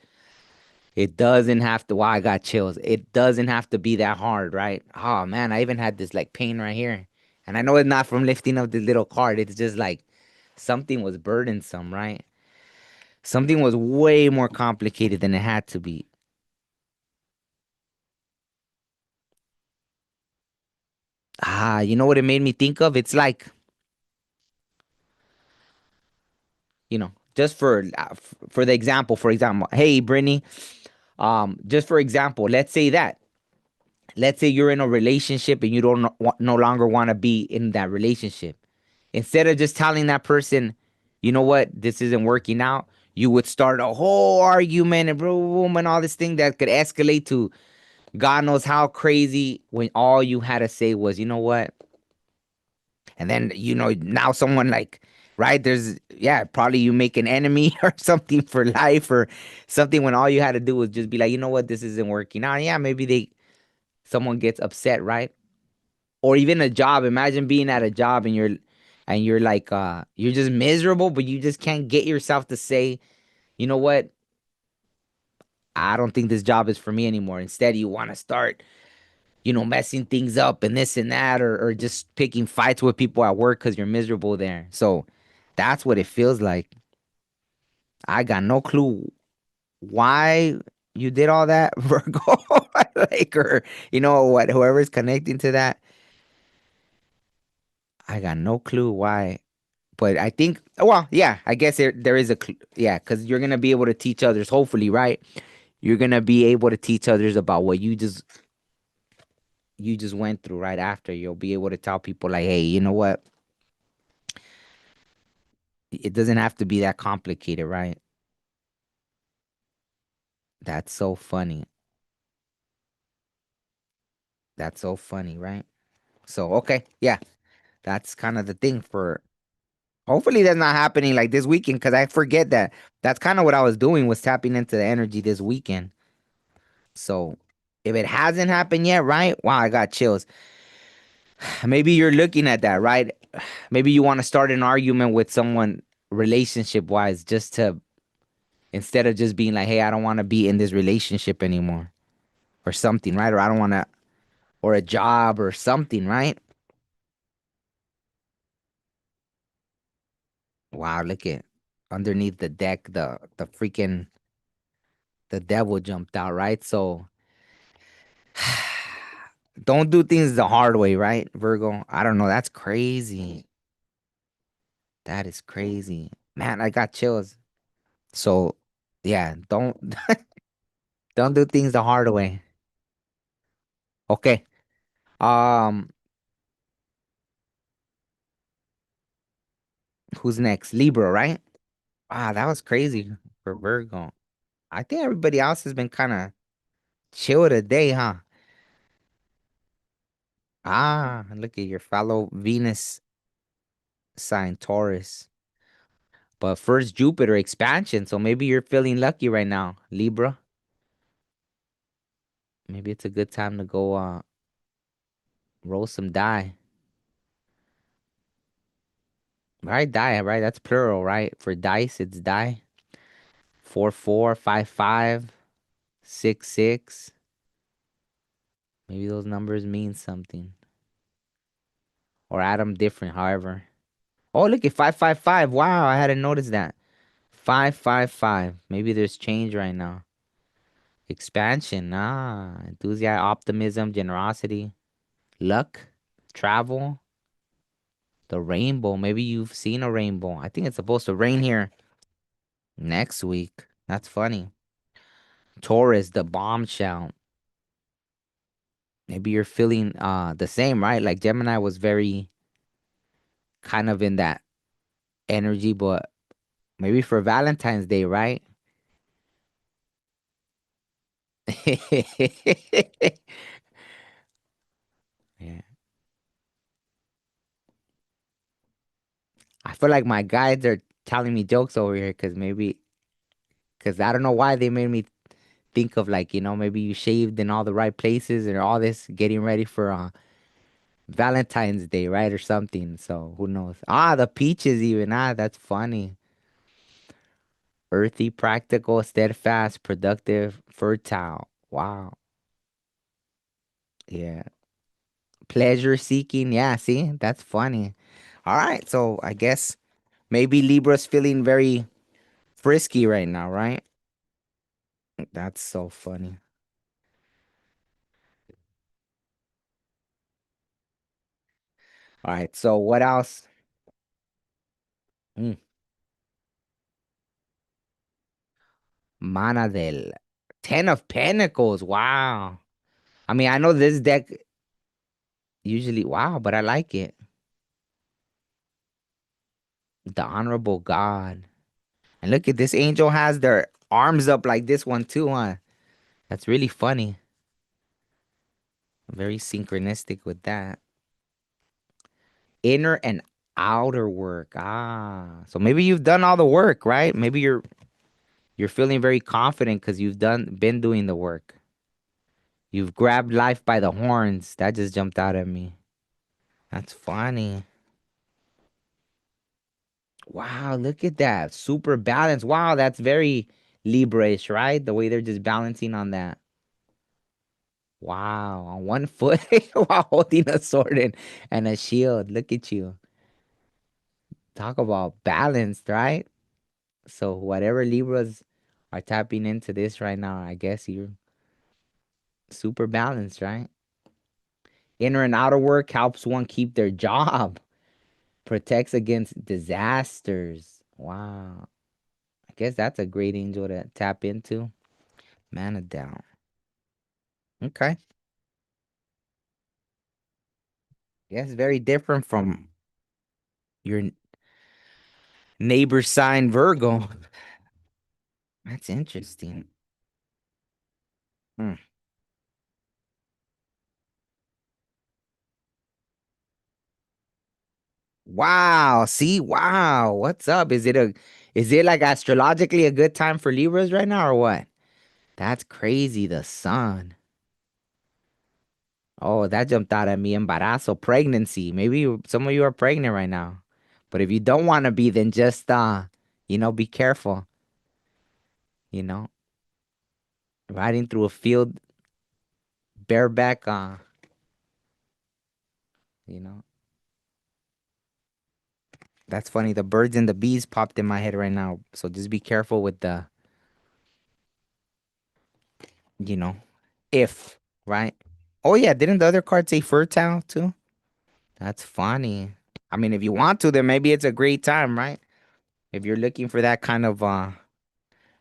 It doesn't have to. Wow, I got chills. It doesn't have to be that hard, right? Oh man, I even had this like pain right here, and I know it's not from lifting up this little card. It's just like something was burdensome, right? Something was way more complicated than it had to be. You know what it made me think of? It's like, just for the example, hey Brittany, just for example, let's say you're in a relationship and you don't no longer want to be in that relationship. Instead of just telling that person, you know what, this isn't working out, you would start a whole argument and boom and all this thing that could escalate to God knows how crazy when all you had to say was, you know what? And then, now someone like, right, probably you make an enemy or something for life or something when all you had to do was just be like, you know what, this isn't working out. Yeah, maybe someone gets upset, right? Or even a job. Imagine being at a job and you're like you're just miserable, but you just can't get yourself to say, you know what, I don't think this job is for me anymore. Instead, you want to start, messing things up and this and that, or just picking fights with people at work because you're miserable there. So that's what it feels like. I got no clue why you did all that, Virgo. Like, or what, whoever's connecting to that, I got no clue why. But I think, well, yeah, I guess there is yeah, because you're gonna be able to teach others. Hopefully, right? You're gonna be able to teach others about what you just went through right after. You'll be able to tell people like, hey, you know what? It doesn't have to be that complicated, right? That's so funny. That's so funny, right? So okay, yeah, that's kind of the thing for. Hopefully, that's not happening like this weekend because I forget that. That's kind of what I was doing was tapping into the energy this weekend. So if it hasn't happened yet, right? Wow, I got chills. Maybe you're looking at that, right? Maybe you want to start an argument with someone relationship wise just to instead of just being like, hey, I don't want to be in this relationship anymore or something, right? Or I don't want to, or a job or something, right? Wow, look at underneath the deck, the freaking the devil jumped out, right? So don't do things the hard way, right, Virgo? I don't know. That's crazy. That is crazy. Man, I got chills. So yeah, don't do things the hard way. Okay. Um, who's next? Libra, right? Wow, that was crazy for Virgo. I think everybody else has been kind of chill today, huh? Look at your fellow Venus sign, Taurus. But first Jupiter expansion, so maybe you're feeling lucky right now, Libra. Maybe it's a good time to go roll some die. Right, die, right? That's plural, right? For dice, it's die. 4 4 5 5 6 6. Maybe those numbers mean something. Or add them different, however. Oh, look at 5 5 5. Wow, I hadn't noticed that. 5 5 5. Maybe there's change right now. Expansion, enthusiasm, optimism, generosity, luck, travel, the rainbow. Maybe you've seen a rainbow. I think it's supposed to rain here next week. That's funny. Taurus, the bombshell. Maybe you're feeling the same, right? Like Gemini was very kind of in that energy, but maybe for Valentine's Day, right? Yeah. I feel like my guides are telling me jokes over here because I don't know why they made me think of like, maybe you shaved in all the right places and all this getting ready for Valentine's Day, right? Or something. So who knows? The peaches even. That's funny. Earthy, practical, steadfast, productive, fertile. Wow. Yeah. Pleasure seeking. Yeah, see? That's funny. All right. So I guess maybe Libra's feeling very frisky right now, right? That's so funny. All right. So what else? Mm, Mana del Ten of Pentacles. Wow. I mean, I know this deck usually, wow, but I like it. The Honorable God. And look at this angel has their arms up like this one too, huh? That's really funny. Very synchronistic with that. Inner and outer work. So maybe you've done all the work, right? Maybe you're feeling very confident because you've been doing the work. You've grabbed life by the horns. That just jumped out at me. That's funny. Wow, look at that. Super balanced. Wow, that's very Libra-ish, right? The way they're just balancing on that. Wow, on one foot while holding a sword and a shield. Look at you. Talk about balanced, right? So whatever Libras are tapping into this right now, I guess you're super balanced, right? Inner and outer work helps one keep their job, protects against disasters. Wow. I guess that's a great angel to tap into. Mana down. Okay. Yes, very different from your neighbor sign Virgo. That's interesting. Hmm. Wow. See, wow. What's up? Is it like astrologically a good time for Libras right now or what? That's crazy. The sun. Oh, that jumped out at me. Embarazo, pregnancy. Maybe some of you are pregnant right now. But if you don't want to be, then just be careful. You know, riding through a field bareback, you know. That's funny. The birds and the bees popped in my head right now. So just be careful with you know, if, right? Oh yeah, didn't the other card say fertile too? That's funny. I mean, if you want to, then maybe it's a great time, right? If you're looking for that kind of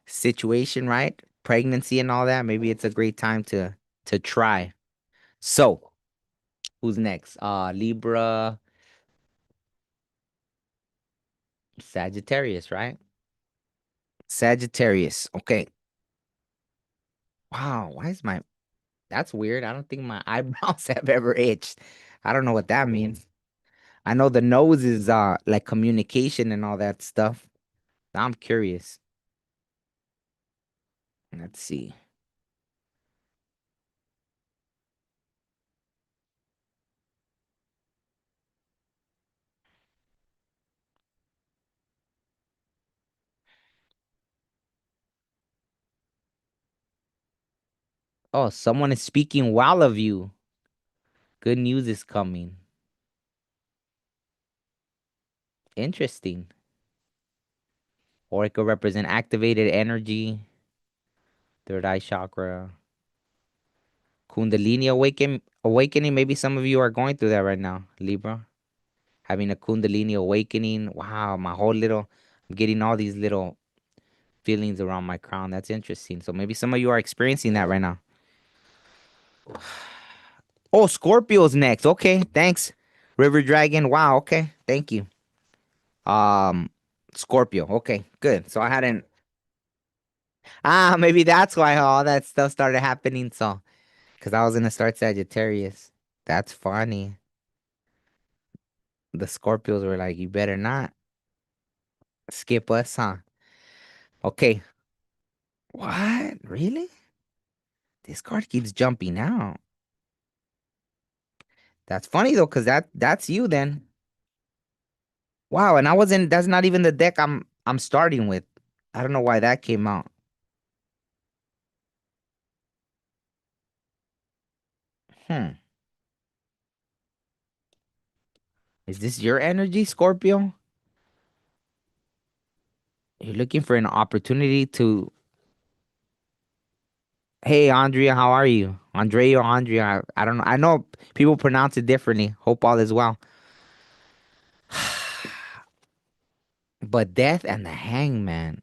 situation, right? Pregnancy and all that, maybe it's a great time to try. So, who's next? Libra, Sagittarius, right? Sagittarius. Okay. Wow, why is my that's weird. I don't think my eyebrows have ever itched. I don't know what that means. I know the nose is like communication and all that stuff. I'm curious. Let's see. Oh, someone is speaking well of you. Good news is coming. Interesting. Or it could represent activated energy. third eye chakra, Kundalini awakening. Maybe some of you are going through that right now, Libra. Having a Kundalini awakening. Wow, I'm getting all these little feelings around my crown. That's interesting. So maybe some of you are experiencing that right now. Oh, Scorpio's next. Okay, thanks. River Dragon. Wow, okay. Thank you. Um, Scorpio. Okay, good. So I hadn't. Maybe that's why all that stuff started happening. So, because I was gonna start Sagittarius. That's funny. The Scorpios were like, you better not skip us, huh? Okay. What? Really? This card keeps jumping out. That's funny though, because that's you then. Wow, and I wasn't that's not even the deck I'm starting with. I don't know why that came out. Hmm. Is this your energy, Scorpio? You're looking for an opportunity to. Hey, Andrea, how are you? Andrea or Andrea? I don't know. I know people pronounce it differently. Hope all is well. But Death and the Hangman.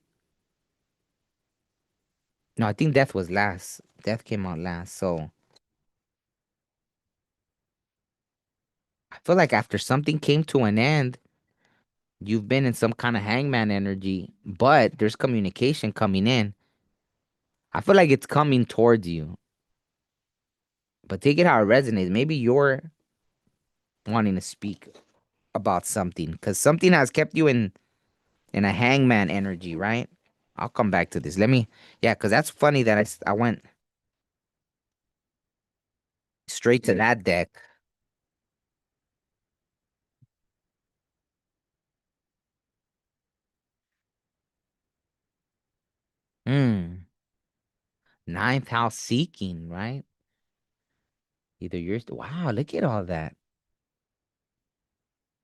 No, I think Death was last. Death came out last. So I feel like after something came to an end, you've been in some kind of hangman energy, but there's communication coming in. I feel like it's coming towards you, but take it how it resonates. Maybe you're wanting to speak about something because something has kept you in a hangman energy, right? I'll come back to this. Yeah, because that's funny that I went straight to that deck. Hmm. Ninth house seeking, right? Either yours. Wow, look at all that.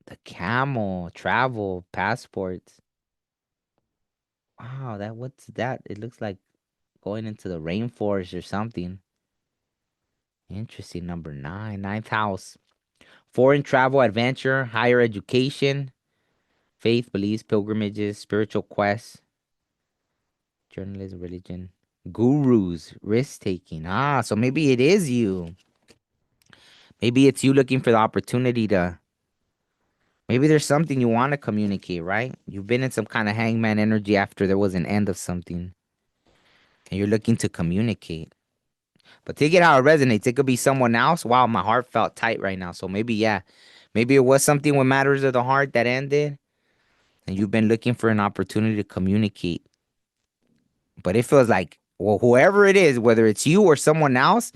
The camel, travel, passports. Wow, what's that? It looks like going into the rainforest or something. Interesting. Number nine, ninth house. Foreign travel, adventure, higher education, faith, beliefs, pilgrimages, spiritual quests, journalism, religion, gurus, risk taking. So maybe it is you. Maybe it's you looking for the opportunity to. Maybe there's something you want to communicate, right? You've been in some kind of hangman energy after there was an end of something, and you're looking to communicate. But take it how it resonates. It could be someone else. Wow, my heart felt tight right now. So maybe, yeah, maybe it was something with matters of the heart that ended, and you've been looking for an opportunity to communicate. But it feels like, well, whoever it is, whether it's you or someone else,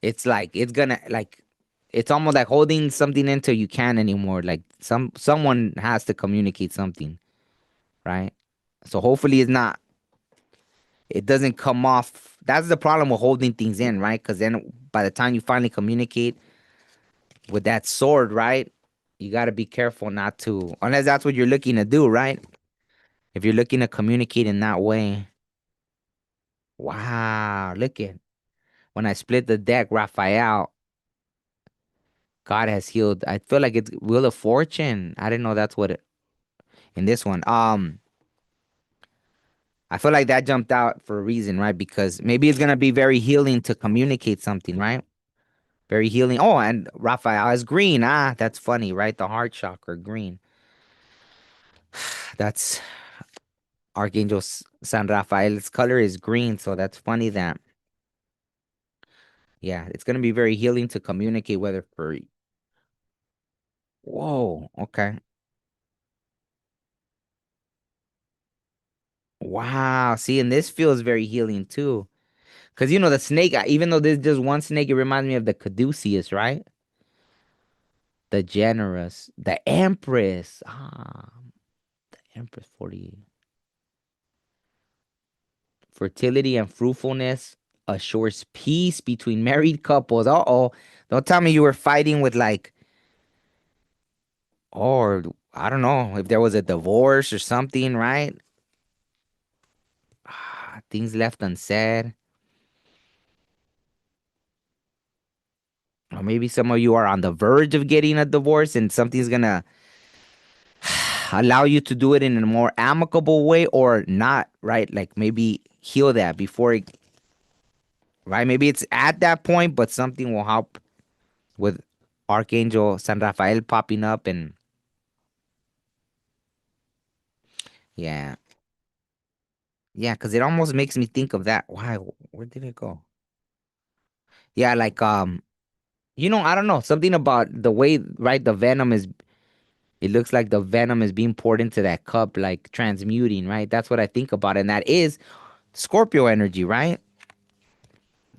it's like it's almost like holding something until you can't anymore. Like someone has to communicate something, right? So hopefully it doesn't come off. That's the problem with holding things in, right? Because then by the time you finally communicate with that sword, right? You got to be careful not to, unless that's what you're looking to do, right? If you're looking to communicate in that way. Wow, look at when I split the deck, Raphael, God has healed. I feel like it's Wheel of Fortune. I didn't know that's what it in this one. I feel like that jumped out for a reason, right? Because maybe it's gonna be very healing to communicate something, right? Very healing. Oh, and Raphael is green. That's funny, right? The heart chakra, green. That's Archangel San Rafael's color is green, so that's funny that yeah, it's gonna be very healing to communicate whether for whoa, okay. Wow. See, and this feels very healing too. Cause the snake, even though there's just one snake, it reminds me of the Caduceus, right? The generous, the Empress. Empress 40. Fertility and fruitfulness assures peace between married couples. Uh-oh. Don't tell me you were fighting with like, or I don't know, if there was a divorce or something, right? things left unsaid. Or maybe some of you are on the verge of getting a divorce and something's gonna allow you to do it in a more amicable way or not, right? Like maybe heal that before it, right? Maybe it's at that point, but something will help with Archangel San Rafael popping up and yeah. Yeah, because it almost makes me think of that. Why? Where did it go? Yeah, like I don't know, something about the way, right? The venom is. It looks like the venom is being poured into that cup, like transmuting, right? That's what I think about, and that is Scorpio energy, right?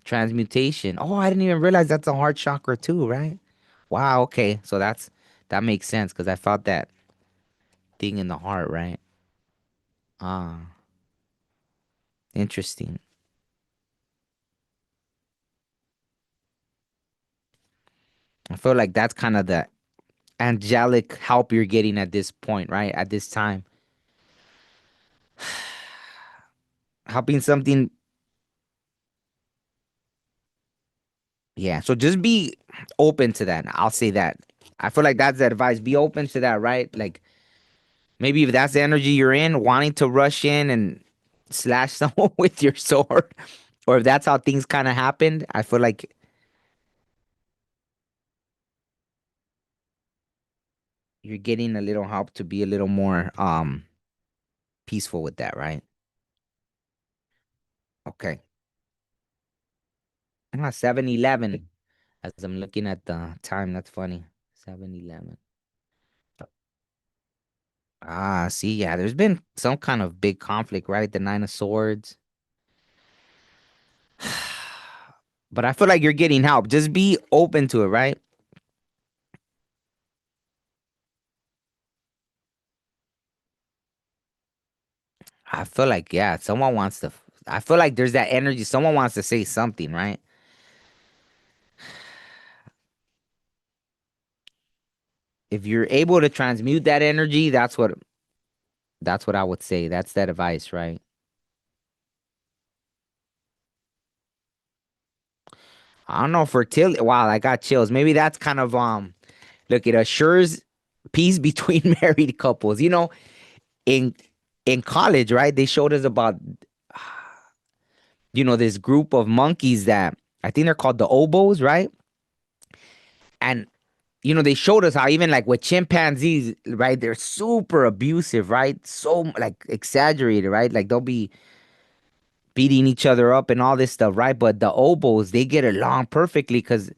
Transmutation. Oh, I didn't even realize that's a heart chakra too, right? Wow. Okay, so that makes sense because I felt that thing in the heart, right? Ah, interesting. I feel like that's kind of the angelic help you're getting at this point, right? At this time, helping something. Yeah. So just be open to that. I'll say that. I feel like that's the advice. Be open to that, right? Like maybe if that's the energy you're in, wanting to rush in and slash someone with your sword, or if that's how things kind of happened, I feel like you're getting a little help to be a little more peaceful with that, right? Okay. 7-11. As I'm looking at the time, that's funny. 7-11. Ah, see, yeah, there's been some kind of big conflict, right? The Nine of Swords. But I feel like you're getting help. Just be open to it, right? I feel like, yeah, someone wants to. I feel like there's that energy. Someone wants to say something, right? If you're able to transmute that energy, that's what I would say. That's that advice, right? I don't know, fertility. Wow, I got chills. Maybe that's kind of look, it assures peace between married couples. In in college, right? They showed us about this group of monkeys that I think they're called the oboes, right? And they showed us how even like with chimpanzees, right? They're super abusive, right? So like exaggerated, right? Like they'll be beating each other up and all this stuff, right? But the oboes, they get along perfectly because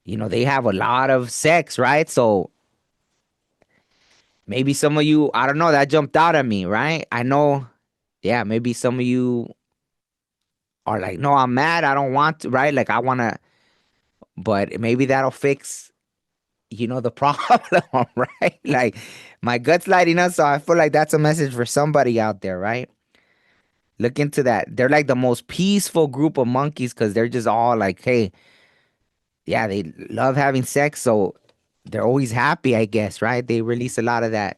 they have a lot of sex, right? So maybe some of you, I don't know, that jumped out at me, right? I know, yeah, maybe some of you are like, no, I'm mad, I don't want to, right? Like I want to, but maybe that'll fix, the problem, right? Like my gut's lighting up, so I feel like that's a message for somebody out there, right? Look into that. They're like the most peaceful group of monkeys because they're just all like, hey, yeah, they love having sex, so they're always happy, I guess, right? They release a lot of that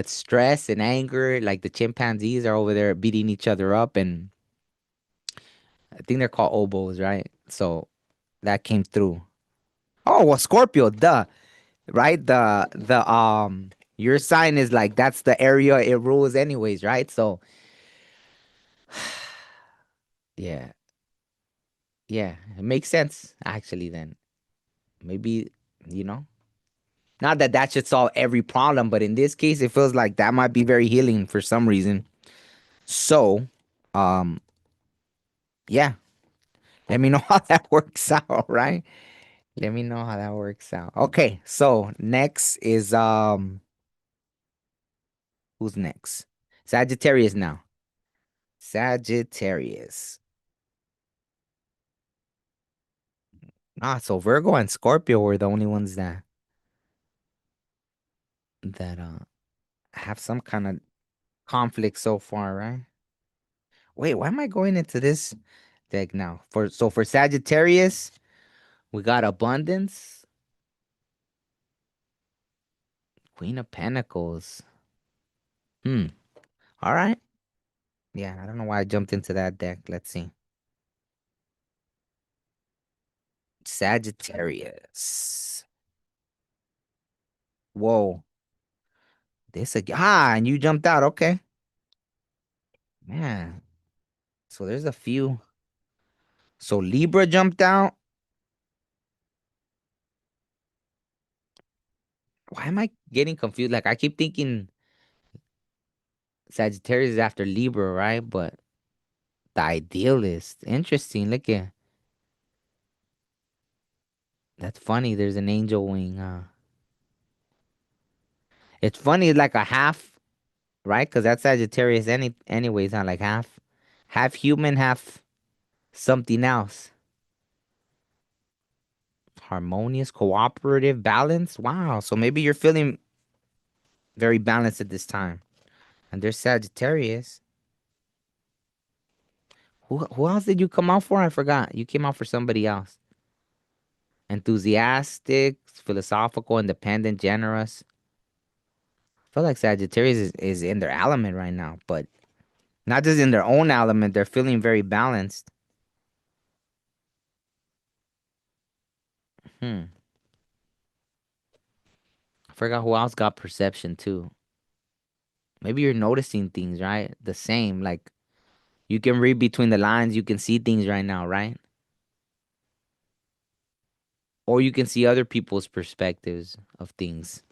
stress and anger. Like the chimpanzees are over there beating each other up, and I think they're called oboes, right? So that came through. Oh, well, Scorpio, duh, right? The your sign is like that's the area it rules, anyways, right? So yeah, yeah, it makes sense actually. Then maybe you know. Not that that should solve every problem, but in this case, it feels like that might be very healing for some reason. So, um, yeah, let me know how that works out, right? Let me know how that works out. Okay, so next is who's next? Sagittarius now. Sagittarius. Ah, so Virgo and Scorpio were the only ones that have some kind of conflict so far, right? Wait, why am I going into this deck now? For Sagittarius, we got abundance, Queen of Pentacles. Hmm. All right. Yeah, I don't know why I jumped into that deck. Let's see. Sagittarius. Whoa. This again. Ah, and you jumped out. Okay. Man. So there's a few. So Libra jumped out. Why am I getting confused? Like I keep thinking Sagittarius is after Libra, right? But the idealist. Interesting. Look at that's funny. There's an angel wing. It's funny, like a half, right? Because that's Sagittarius anyways, not like half human, half something else. Harmonious, cooperative, balanced. Wow. So maybe you're feeling very balanced at this time. And there's Sagittarius. Who else did you come out for? I forgot. You came out for somebody else. Enthusiastic, philosophical, independent, generous. I feel like Sagittarius is in their element right now, but not just in their own element. They're feeling very balanced. Hmm. I forgot who else got perception too. Maybe you're noticing things, right? The same. Like you can read between the lines. You can see things right now, right? Or you can see other people's perspectives of things.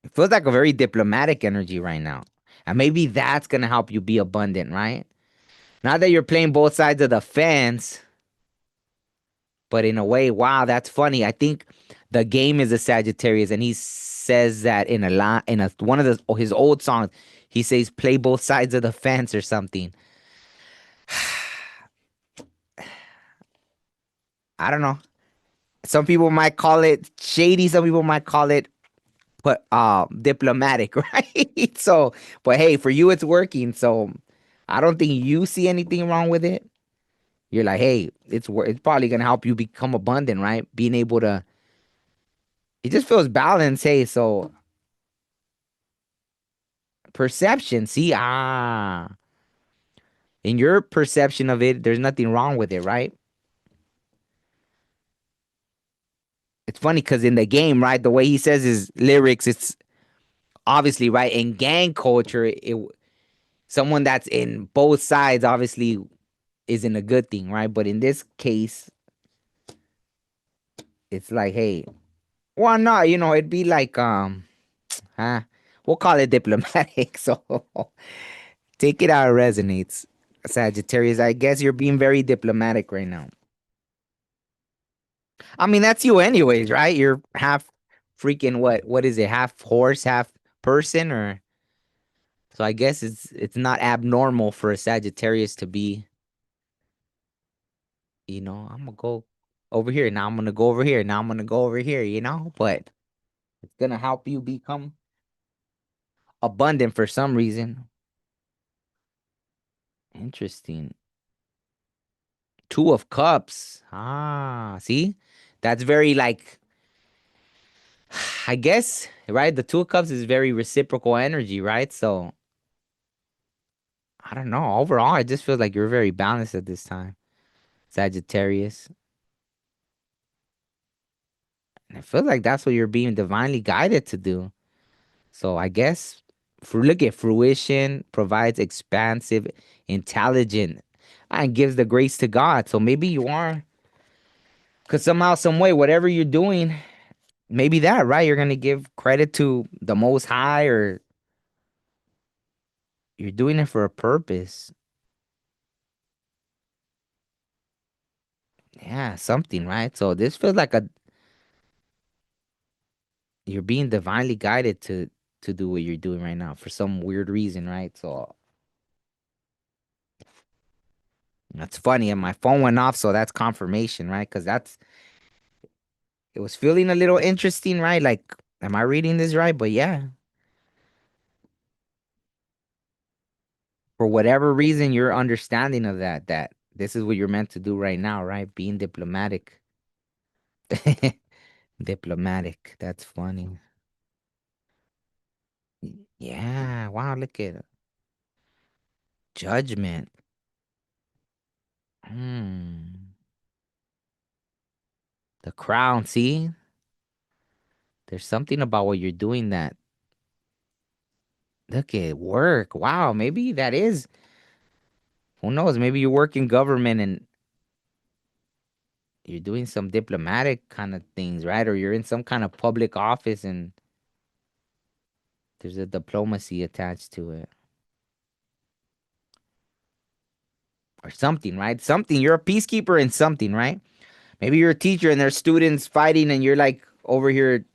It feels like a very diplomatic energy right now. And maybe that's going to help you be abundant, right? Not that you're playing both sides of the fence, but in a way, wow, that's funny. I think the game is a Sagittarius, and he says that in a lot in a one of his old songs. He says, "Play both sides of the fence" or something. I don't know. Some people might call it shady. Some people might call it but diplomatic, right? So, but hey, for you, it's working. So, I don't think you see anything wrong with it. You're like, hey, it's probably gonna help you become abundant, right? Being able to, it just feels balanced. Hey, so perception. See, in your perception of it, there's nothing wrong with it, right? It's funny because in the game, right, the way he says his lyrics, it's obviously right in gang culture. Someone that's in both sides obviously isn't a good thing, right? But in this case, it's like, hey, well, no, it'd be like, huh? We'll call it diplomatic. So take it how it resonates. Sagittarius, I guess you're being very diplomatic right now. I mean, that's you anyways, right? You're half freaking what is it? Half horse, half person, or so I guess it's not abnormal for a Sagittarius to be, I'm gonna go over here. Now I'm gonna go over here. Now I'm gonna go over here. But it's gonna help you become abundant for some reason. Interesting. Two of Cups. See? That's very like I guess, right? The Two of Cups is very reciprocal energy, right? So I don't know. Overall, I just feel like you're very balanced at this time, Sagittarius. And I feel like that's what you're being divinely guided to do. So I guess for look at fruition provides expansive, intelligent, and gives the grace to God. So maybe you are, because somehow, some way, whatever you're doing, maybe that, right? You're gonna give credit to the Most High, or you're doing it for a purpose. Yeah, something, right? So this feels like you're being divinely guided to do what you're doing right now for some weird reason, right? So that's funny. And my phone went off, so that's confirmation, right? Because it was feeling a little interesting, right? Like, am I reading this right? But yeah, for whatever reason, your understanding of that this is what you're meant to do right now, right? Being diplomatic. Diplomatic. That's funny. Yeah. Wow. Look at it. Judgment. Hmm. The crown. See, there's something about what you're doing that. Look at work. Wow. Maybe that is. Who knows? Maybe you work in government and you're doing some diplomatic kind of things, right? Or you're in some kind of public office and there's a diplomacy attached to it. Or something, right? Something. You're a peacekeeper in something, right? Maybe you're a teacher and there's students fighting and you're like over here.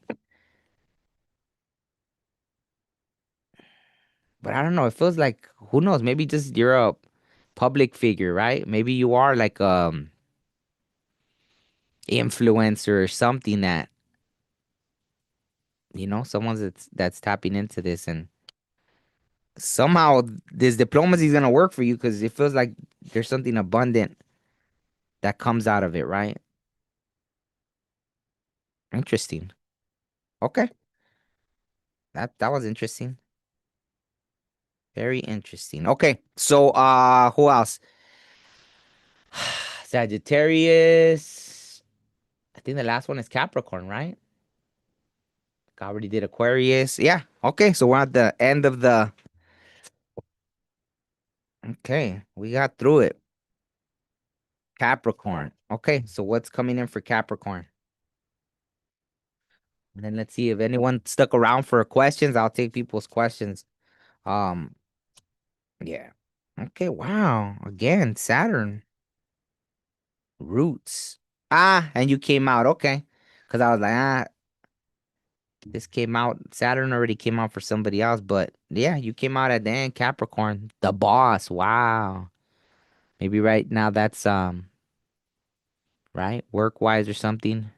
But I don't know. It feels like who knows? Maybe just you're a public figure, right? Maybe you are like influencer or something that someone's that's tapping into this and somehow this diplomacy is gonna work for you because it feels like there's something abundant that comes out of it, right? Interesting. Okay, that was interesting. Very interesting. Okay, so who else? Sagittarius. I think the last one is Capricorn, right? I already did Aquarius. Yeah. Okay, so we're at the end of the. Okay, we got through it. Capricorn. Okay, so what's coming in for Capricorn? And then let's see if anyone stuck around for questions. I'll take people's questions. Um, yeah. Okay, wow. Again, Saturn. Roots. Ah, and you came out. Okay. Because I was like, this came out. Saturn already came out for somebody else, but yeah, you came out at the end, Capricorn. The boss. Wow. Maybe right now that's right? Work wise or something.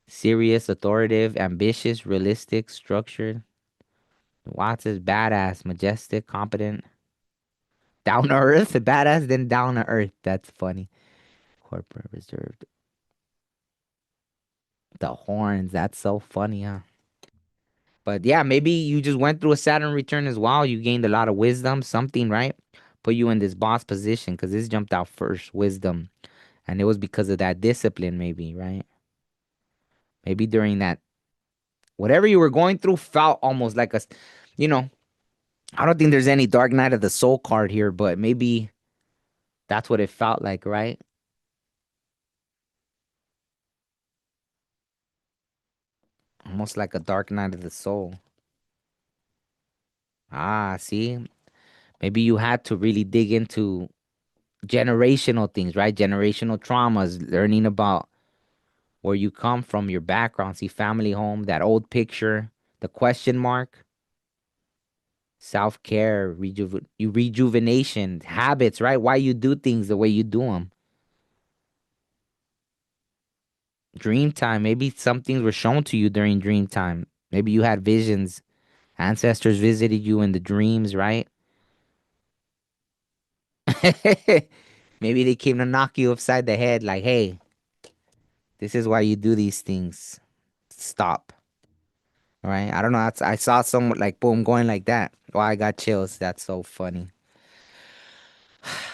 Serious, authoritative, ambitious, realistic, structured. Watts is badass, majestic, competent, down to earth, badass, then down to earth. That's funny. Corporate reserved. The horns. That's so funny, huh? But yeah, maybe you just went through a Saturn return as well. You gained a lot of wisdom, something, right? Put you in this boss position because this jumped out first, wisdom. And it was because of that discipline, maybe, right? Maybe during that, whatever you were going through felt almost like you know, I don't think there's any Dark Night of the Soul card here, but maybe that's what it felt like, right? Almost like a Dark Night of the Soul. Ah, see? Maybe you had to really dig into generational things, right? Generational traumas, learning about where you come from, your background, see family home, that old picture, the question mark, self-care, rejuvenation, habits, right? Why you do things the way you do them. Dream time, maybe some things were shown to you during dream time. Maybe you had visions. Ancestors visited you in the dreams, right? Maybe they came to knock you upside the head, like, hey, this is why you do these things. Stop. All right. I don't know. I saw someone like boom going like that. Oh, I got chills. That's so funny.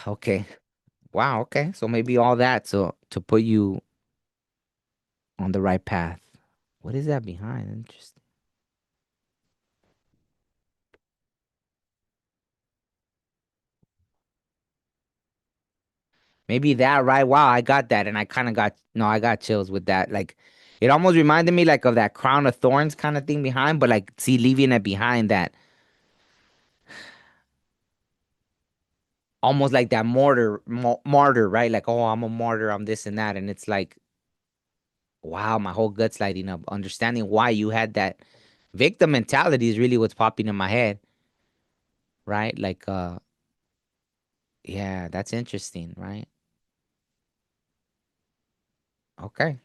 Okay. Wow. Okay. So maybe all that to put you on the right path. What is that behind? Interesting. Maybe that, right? Wow, I got that, and I kind of got no, I got chills with that. Like, it almost reminded me like of that crown of thorns kind of thing behind, but like, see, leaving it behind that, almost like that martyr, right? Like, oh, I'm a martyr, I'm this and that, and it's like, wow, my whole gut's lighting up. Understanding why you had that victim mentality is really what's popping in my head, right? Like, yeah, that's interesting, right? Okay,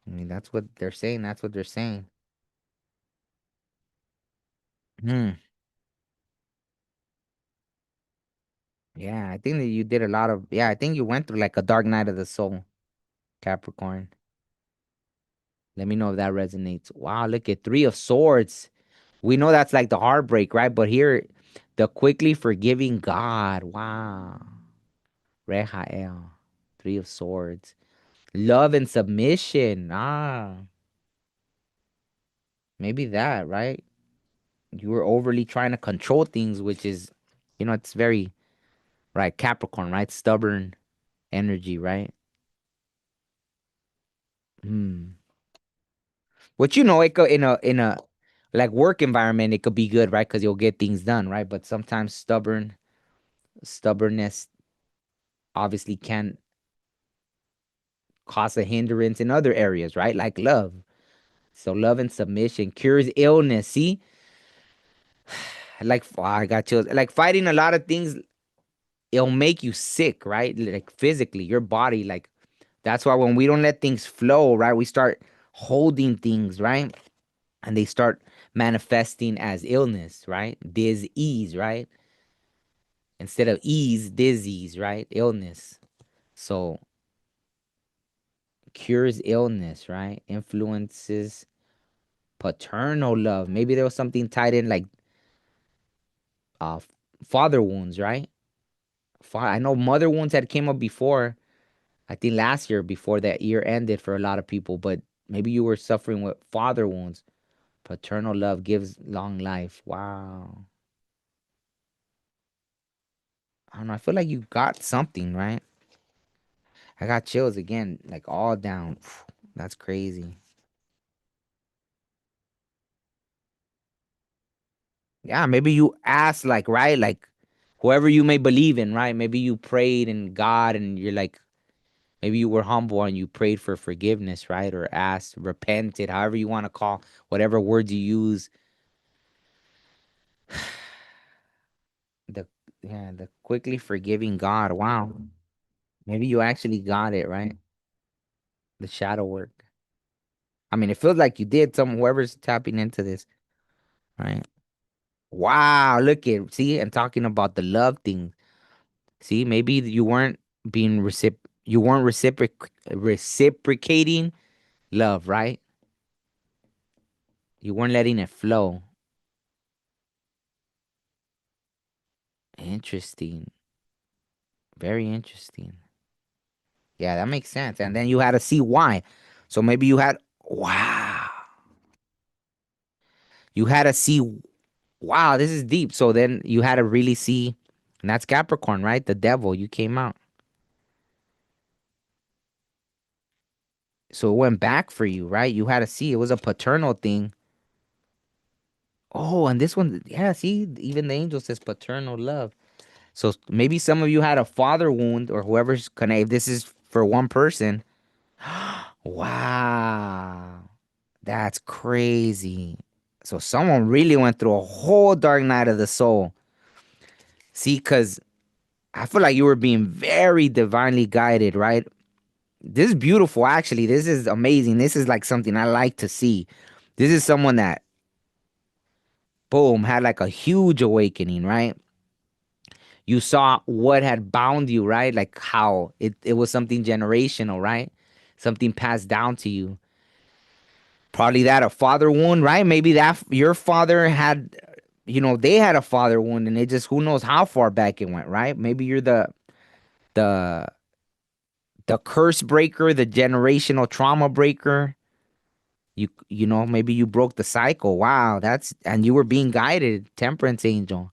I mean, that's what they're saying. That's what they're saying. Hmm. Yeah, I think that you did a lot of. Yeah, I think you went through like a dark night of the soul, Capricorn. Let me know if that resonates. Wow, look at Three of Swords. We know that's like the heartbreak, right? But here, The quickly forgiving God. Wow. Rehael. Three of Swords. Love and submission. Maybe that, right? You were overly trying to control things, which is, it's very, right, Capricorn, right? Stubborn energy, right? Hmm. But it could in a like work environment, it could be good, right? Because you'll get things done, right? But sometimes stubbornness obviously can cause a hindrance in other areas, right? Like love. So love and submission cures illness. See, like I got chills. Like fighting a lot of things, it'll make you sick, right? Like physically, your body. Like that's why when we don't let things flow, right, we start holding things, right, and they start manifesting as illness, right? Disease, right? Instead of ease, disease, right? Illness. So cures illness, right? Influences paternal love. Maybe there was something tied in like uh father wounds, right? I know mother wounds had came up before. I think last year before that year ended for a lot of people, but maybe you were suffering with father wounds. Paternal love gives long life. Wow. I don't know. I feel like you got something, right? I got chills again, like all down. That's crazy. Yeah, maybe you asked, like, right? Like, whoever you may believe in, right? Maybe you prayed in God and you're like, maybe you were humble and you prayed for forgiveness, right? Or asked, repented, however you want to call, whatever words you use. The, yeah, the quickly forgiving God. Wow. Maybe you actually got it, right? The shadow work. I mean, it feels like you did. Whoever's tapping into this, right? Wow, look at see, and talking about the love thing. See, maybe you weren't being you weren't reciprocating love, right? You weren't letting it flow. Interesting. Very interesting. Yeah, that makes sense. And then you had to see why. So maybe wow. You had to see, wow, this is deep. So then you had to really see, and that's Capricorn, right? The devil, you came out. So it went back for you, right? You had to see it was a paternal thing. Oh, and this one, yeah, see, even the angel says paternal love. So maybe some of you had a father wound or whoever's connected. If this is for one person, wow, that's crazy. So someone really went through a whole dark night of the soul. See, because I feel like you were being very divinely guided, right? This is beautiful, actually. This is amazing. This is like something I like to see. This is someone that, boom, had like a huge awakening, right? You saw what had bound you, right? Like how it was something generational, right? Something passed down to you. Probably that a father wound, right? Maybe that your father had, they had a father wound, and it just who knows how far back it went, right? Maybe you're the the curse breaker, the generational trauma breaker. Maybe you broke the cycle. Wow, and you were being guided, temperance angel.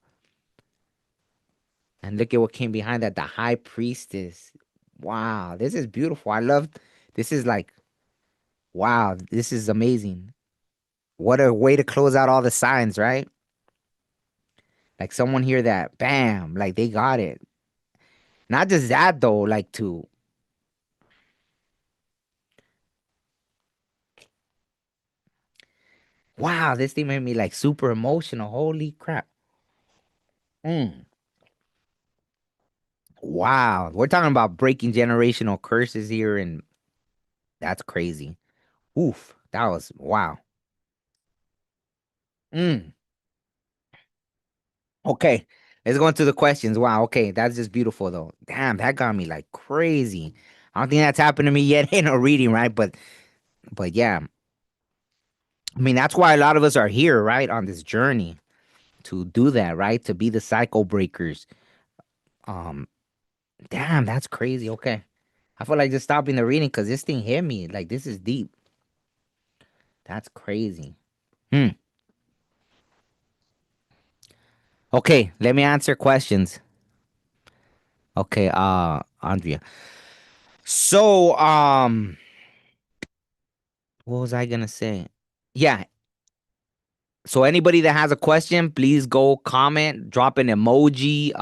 And look at what came behind that, the high priestess. Wow, this is beautiful. This is like, wow, this is amazing. What a way to close out all the signs, right? Like someone here that, bam, like they got it. Not just that though, like wow, this thing made me like super emotional. Holy crap. Mm, wow. We're talking about breaking generational curses here, and that's crazy. Oof, that was wow. Mm. Okay, let's go into the questions. Wow, okay, that's just beautiful though. Damn, that got me like crazy. I don't think that's happened to me yet in a reading, right? But yeah, I mean that's why a lot of us are here, right, on this journey to do that, right? To be the cycle breakers. Um, damn, that's crazy. Okay. I feel like just stopping the reading because this thing hit me. Like, this is deep. That's crazy. Hmm. Okay, let me answer questions. Okay, Andrea. So, what was I gonna say? Yeah. So anybody that has a question, please go comment, drop an emoji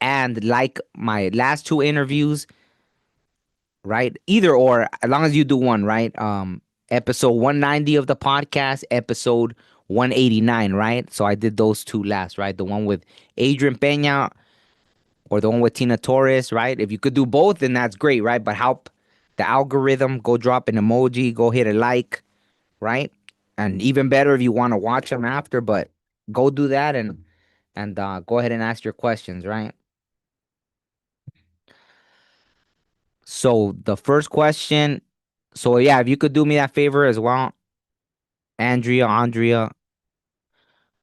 and like my last two interviews, right? Either or, as long as you do one, right? Episode 190 of the podcast, episode 189, right? So I did those two last, right? The one with Adrian Peña or the one with Tina Torres, right? If you could do both, then that's great, right? But help the algorithm, go drop an emoji, go hit a like, right? And even better if you want to watch them after, but go do that and go ahead and ask your questions, right? So the first question, so yeah, if you could do me that favor as well, Andrea,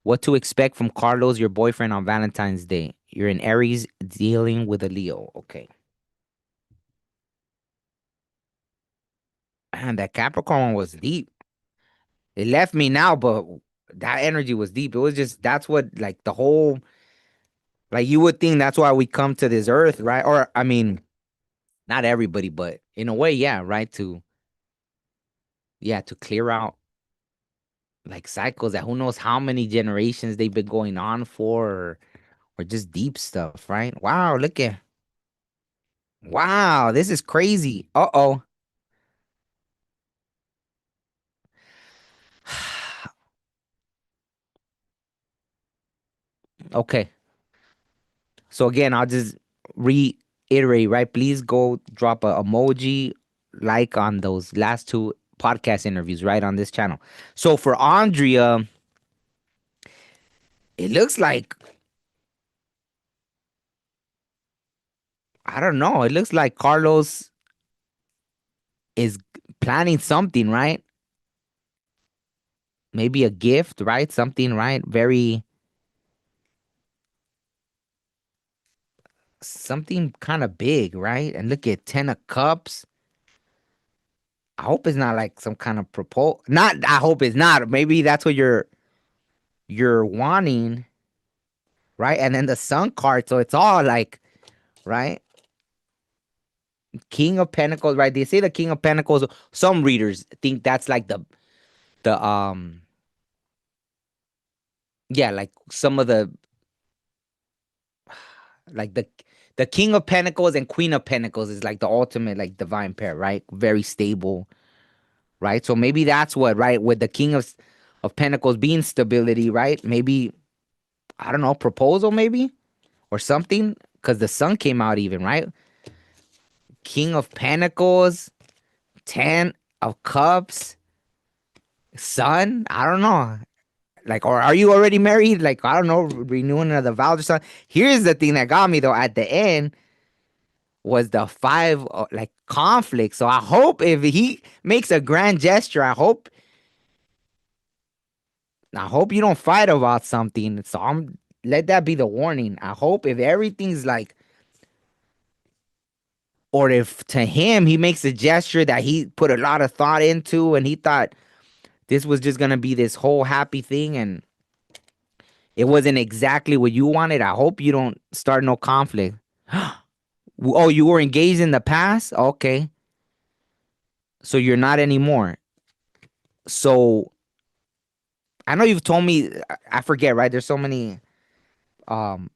what to expect from Carlos, your boyfriend, on Valentine's Day? You're an Aries dealing with a Leo. Okay. And that Capricorn one was deep. It left me now, but that energy was deep. It was just that's what like the whole like you would think that's why we come to this earth, right? Or I mean, not everybody, but in a way, yeah, right? To clear out like cycles that who knows how many generations they've been going on for or just deep stuff, right? Wow, this is crazy. Uh-oh. Okay. So again, I'll just reiterate, right? Please go drop a emoji like on those last two podcast interviews, right? On this channel. So for Andrea, it looks like I don't know. It looks like Carlos is planning something, right? Maybe a gift, right? Something, right? Very something kind of big, right? And look at 10 of cups. I hope it's not like some kind of proposal. Not I hope it's not. Maybe that's what you're wanting, right? And then the sun card, so it's all like, right? King of Pentacles, right? They say the King of Pentacles. Some readers think that's like the yeah, like some of the like the King of Pentacles and Queen of Pentacles is like the ultimate like divine pair, right? Very stable, right? So maybe that's what, right? With the King of Pentacles being stability, right? Maybe I don't know, proposal maybe or something because the sun came out even, right? King of Pentacles, 10 of Cups, sun. I don't know. Like, or are you already married? Like, I don't know, renewing of the vows or something. Here's the thing that got me though at the end was the five like conflict. So I hope if he makes a grand gesture, I hope you don't fight about something. So I'm let that be the warning. I hope if everything's like, or if to him he makes a gesture that he put a lot of thought into and he thought this was just gonna be this whole happy thing and it wasn't exactly what you wanted. I hope you don't start no conflict. Oh, you were engaged in the past? Okay. So you're not anymore. So I know you've told me I forget, right? There's so many um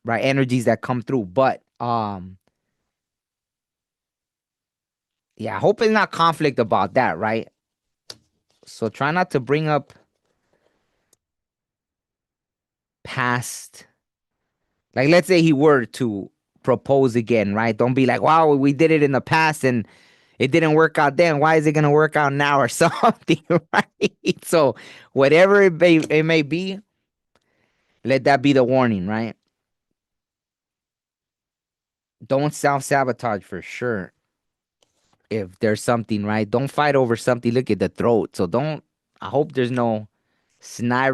right energies that come through, but yeah, I hope it's not conflict about that, right? So try not to bring up past like let's say he were to propose again, right? Don't be like, wow, we did it in the past and it didn't work out then. Why is it gonna work out now or something, right? So whatever it may be, let that be the warning, right? Don't self sabotage for sure. if there's something, right? Don't fight over something. Look at the throat. So don't. I hope there's no snide.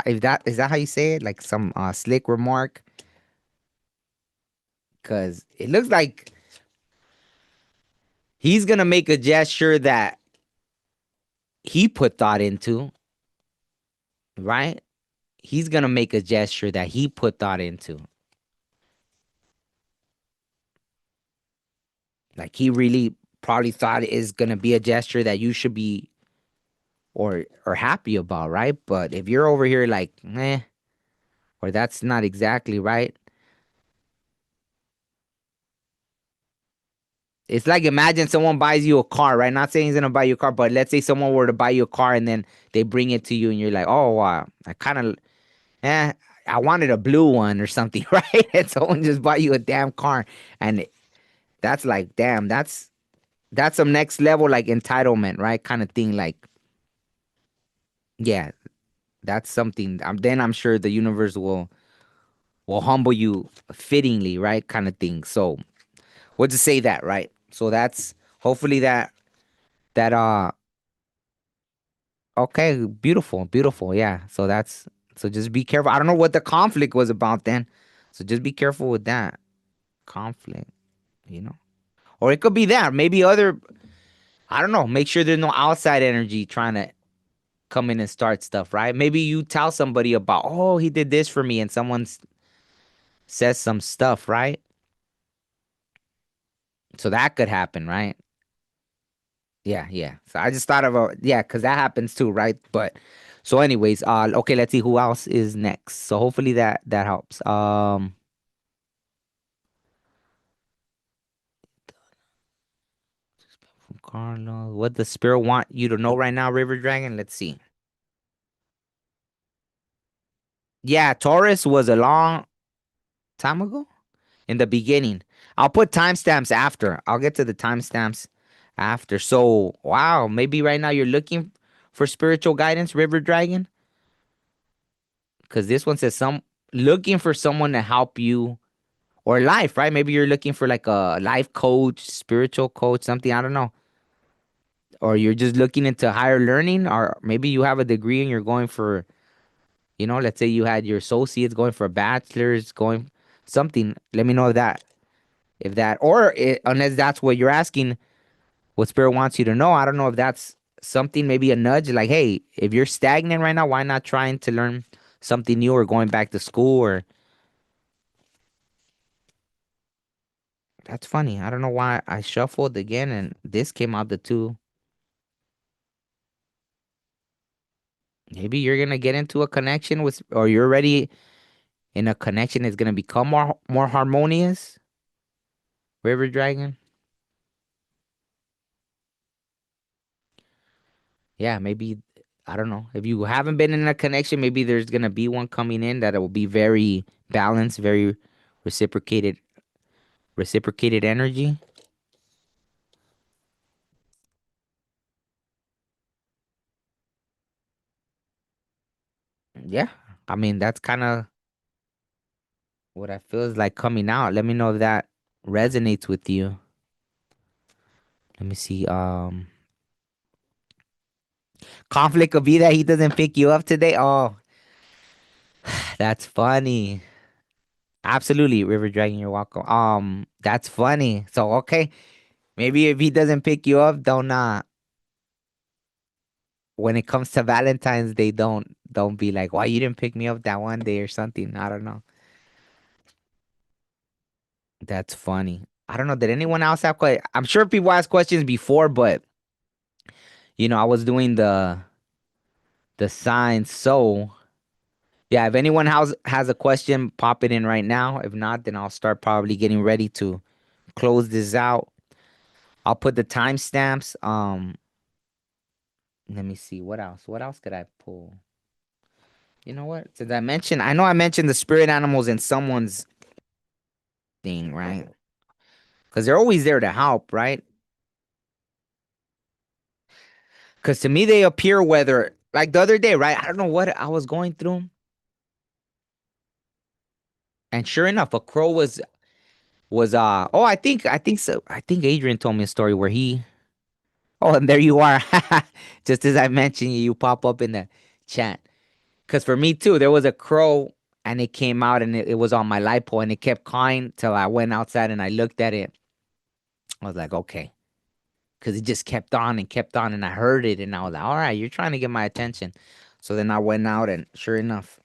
If that is that how you say it, like some slick remark, because it looks like he's gonna make a gesture that he put thought into, right? He's gonna make a gesture that he put thought into. Like he really probably thought it is gonna be a gesture that you should be or happy about, right? But if you're over here like, eh, or that's not exactly right, it's like imagine someone buys you a car, right? Not saying he's gonna buy you a car, but let's say someone were to buy you a car and then they bring it to you and you're like, oh wow, I kind of eh, I wanted a blue one or something, right? And someone just bought you a damn car, and that's like, damn, that's some next level like entitlement, right? Kind of thing. Like, yeah, that's something. Then I'm sure the universe will humble you fittingly, right? Kind of thing. So, what to say that, right? So that's hopefully that okay, beautiful, beautiful, yeah. So that's so just be careful. I don't know what the conflict was about then, so just be careful with that conflict, you know. Or it could be that maybe other. I don't know. Make sure there's no outside energy trying to come in and start stuff, right? Maybe you tell somebody about, oh, he did this for me, and someone says some stuff, right? So that could happen, right? Yeah, yeah. So I just thought of a yeah, because that happens too, right? But so, anyways, okay, let's see who else is next. So hopefully that helps. From Carlos, what does Spirit want you to know right now, River Dragon? Let's see. Yeah, Taurus was a long time ago in the beginning. I'll put timestamps after. I'll get to the timestamps after. So, wow, maybe right now you're looking for spiritual guidance, River Dragon, because this one says some looking for someone to help you or life, right? Maybe you're looking for like a life coach, spiritual coach, something, I don't know. Or you're just looking into higher learning, or maybe you have a degree and you're going for, let's say you had your associates going for a bachelor's, going something. Let me know if that, or unless that's what you're asking, what Spirit wants you to know. I don't know if that's something, maybe a nudge, like, hey, if you're stagnant right now, why not trying to learn something new or going back to school? Or that's funny. I don't know why I shuffled again and this came out the two. Maybe you're gonna get into a connection with, or you're already in a connection. It's gonna become more harmonious. River Dragon. Yeah, maybe I don't know. If you haven't been in a connection, maybe there's gonna be one coming in that it will be very balanced, very reciprocated energy. Yeah, I mean that's kind of what I feel is like coming out. Let me know if that resonates with you. Let me see. Conflict could be that he doesn't pick you up today. Oh, that's funny. Absolutely, River Dragon, you're welcome. That's funny. So okay, maybe if he doesn't pick you up, don't when it comes to Valentine's Day, don't be like, why you didn't pick me up that one day or something. I don't know. That's funny. I don't know. Did anyone else have questions? I'm sure people asked questions before, but I was doing the signs. So yeah, if anyone has a question, pop it in right now. If not, then I'll start probably getting ready to close this out. I'll put the timestamps. Let me see what else. What else could I pull? You know what? Did I mention? I know I mentioned the spirit animals in someone's thing, right? Because they're always there to help, right? Because to me, they appear whether, like the other day, right? I don't know what I was going through. And sure enough, a crow was was oh I think so. I think Adrian told me a story where he oh and there you are. Just as I mentioned you, you pop up in the chat. Cause for me too, there was a crow and it came out and it was on my light pole and it kept cawing till I went outside and I looked at it. I was like, okay. Cause it just kept on and I heard it and I was like, all right, you're trying to get my attention. So then I went out and sure enough,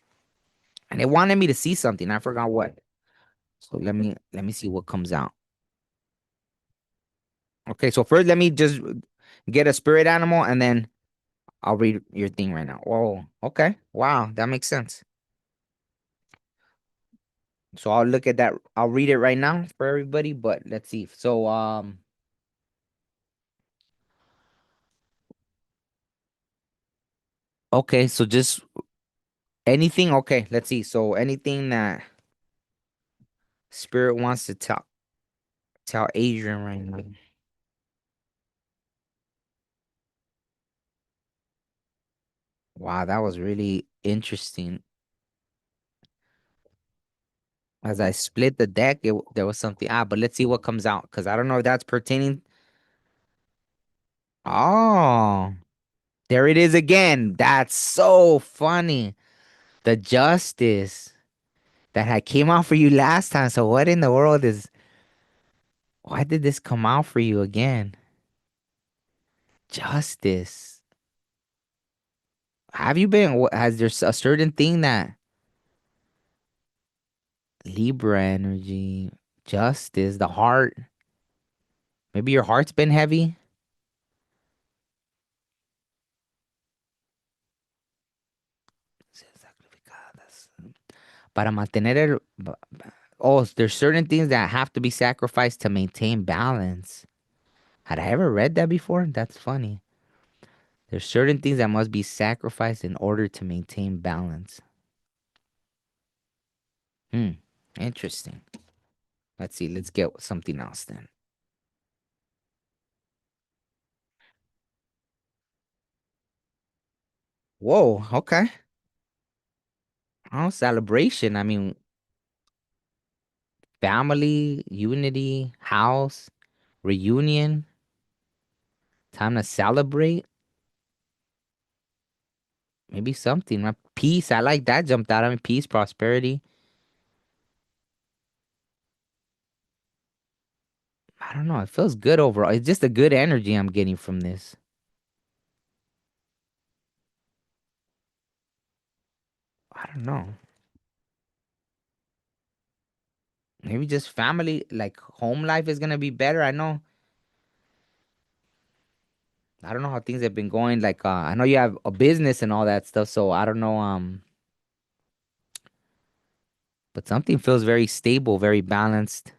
and it wanted me to see something. I forgot what. So let me see what comes out. Okay, so first let me just get a spirit animal and then I'll read your thing right now. Oh, okay. Wow, that makes sense. So I'll look at that. I'll read it right now for everybody, but let's see. So okay, so just anything, okay, let's see. So anything that spirit wants to tell Adrian right now. Wow, that was really interesting. As I split the deck, there was something. But let's see what comes out because I don't know if that's pertaining. Oh, there it is again. That's so funny. The justice that had came out for you last time. So what in the world is? Why did this come out for you again? Justice. Have you been? Has there a certain thing that Libra energy, justice, the heart? Maybe your heart's been heavy. Para mantener oh, there's certain things that have to be sacrificed to maintain balance. Had I ever read that before? That's funny. There's certain things that must be sacrificed in order to maintain balance. Hmm. Interesting. Let's see. Let's get something else then. Whoa. Okay. Oh, celebration. I mean, family, unity, house, reunion, time to celebrate. Maybe something. Peace. I like that jumped out. I mean, peace, prosperity. I don't know. It feels good overall. It's just a good energy I'm getting from this. I don't know. Maybe just family, like home life is gonna be better. I don't know how things have been going. Like I know you have a business and all that stuff, so I don't know. But something feels very stable, very balanced.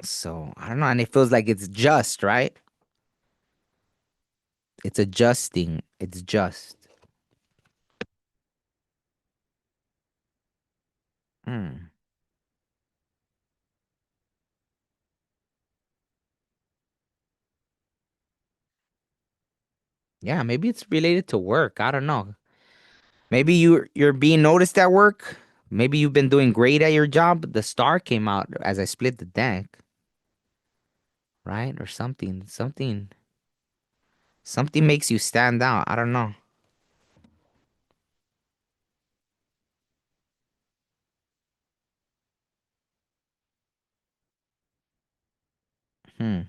So I don't know, and it feels like it's just right. It's adjusting. It's just. Hmm. Yeah, maybe it's related to work. I don't know. Maybe you're being noticed at work. Maybe you've been doing great at your job. The star came out as I split the deck, right? Or something. Something makes you stand out. I don't know. Hmm.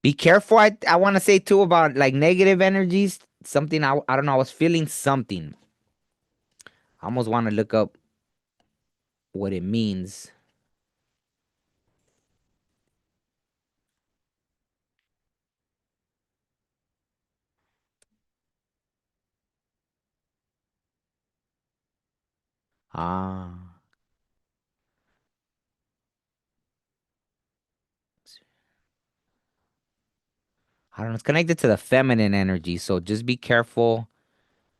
Be careful. I want to say too about like negative energies. Something I don't know. I was feeling something. I almost want to look up what it means. Ah, I don't know. It's connected to the feminine energy, so just be careful.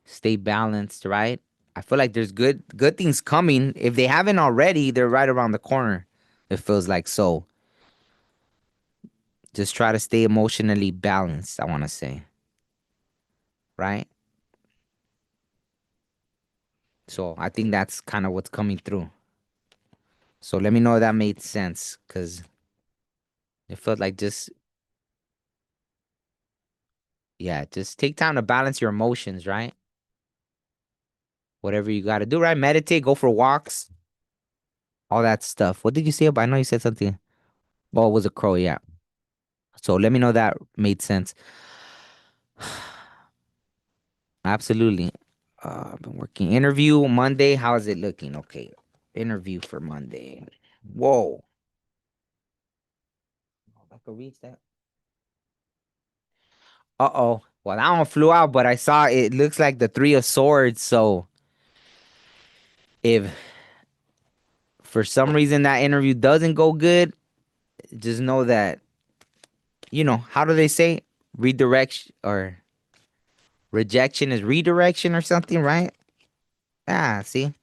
Stay balanced, right? I feel like there's good things coming. If they haven't already, they're right around the corner. It feels like so. Just try to stay emotionally balanced, I want to say. Right? So I think that's kind of what's coming through. So let me know if that made sense, because it felt like just, yeah, just take time to balance your emotions, right? Whatever you got to do, right? Meditate, go for walks, all that stuff. What did you say about? I know you said something. Oh, it was a crow, yeah. So let me know that made sense. Absolutely. I've been working. Interview Monday. How is it looking? Okay. Interview for Monday. Whoa. I could reach that. Uh-oh. Well, that one flew out, but I saw it looks like the Three of Swords. So if for some reason that interview doesn't go good, just know that, how do they say? Redirection or rejection is redirection or something, right? Ah, see?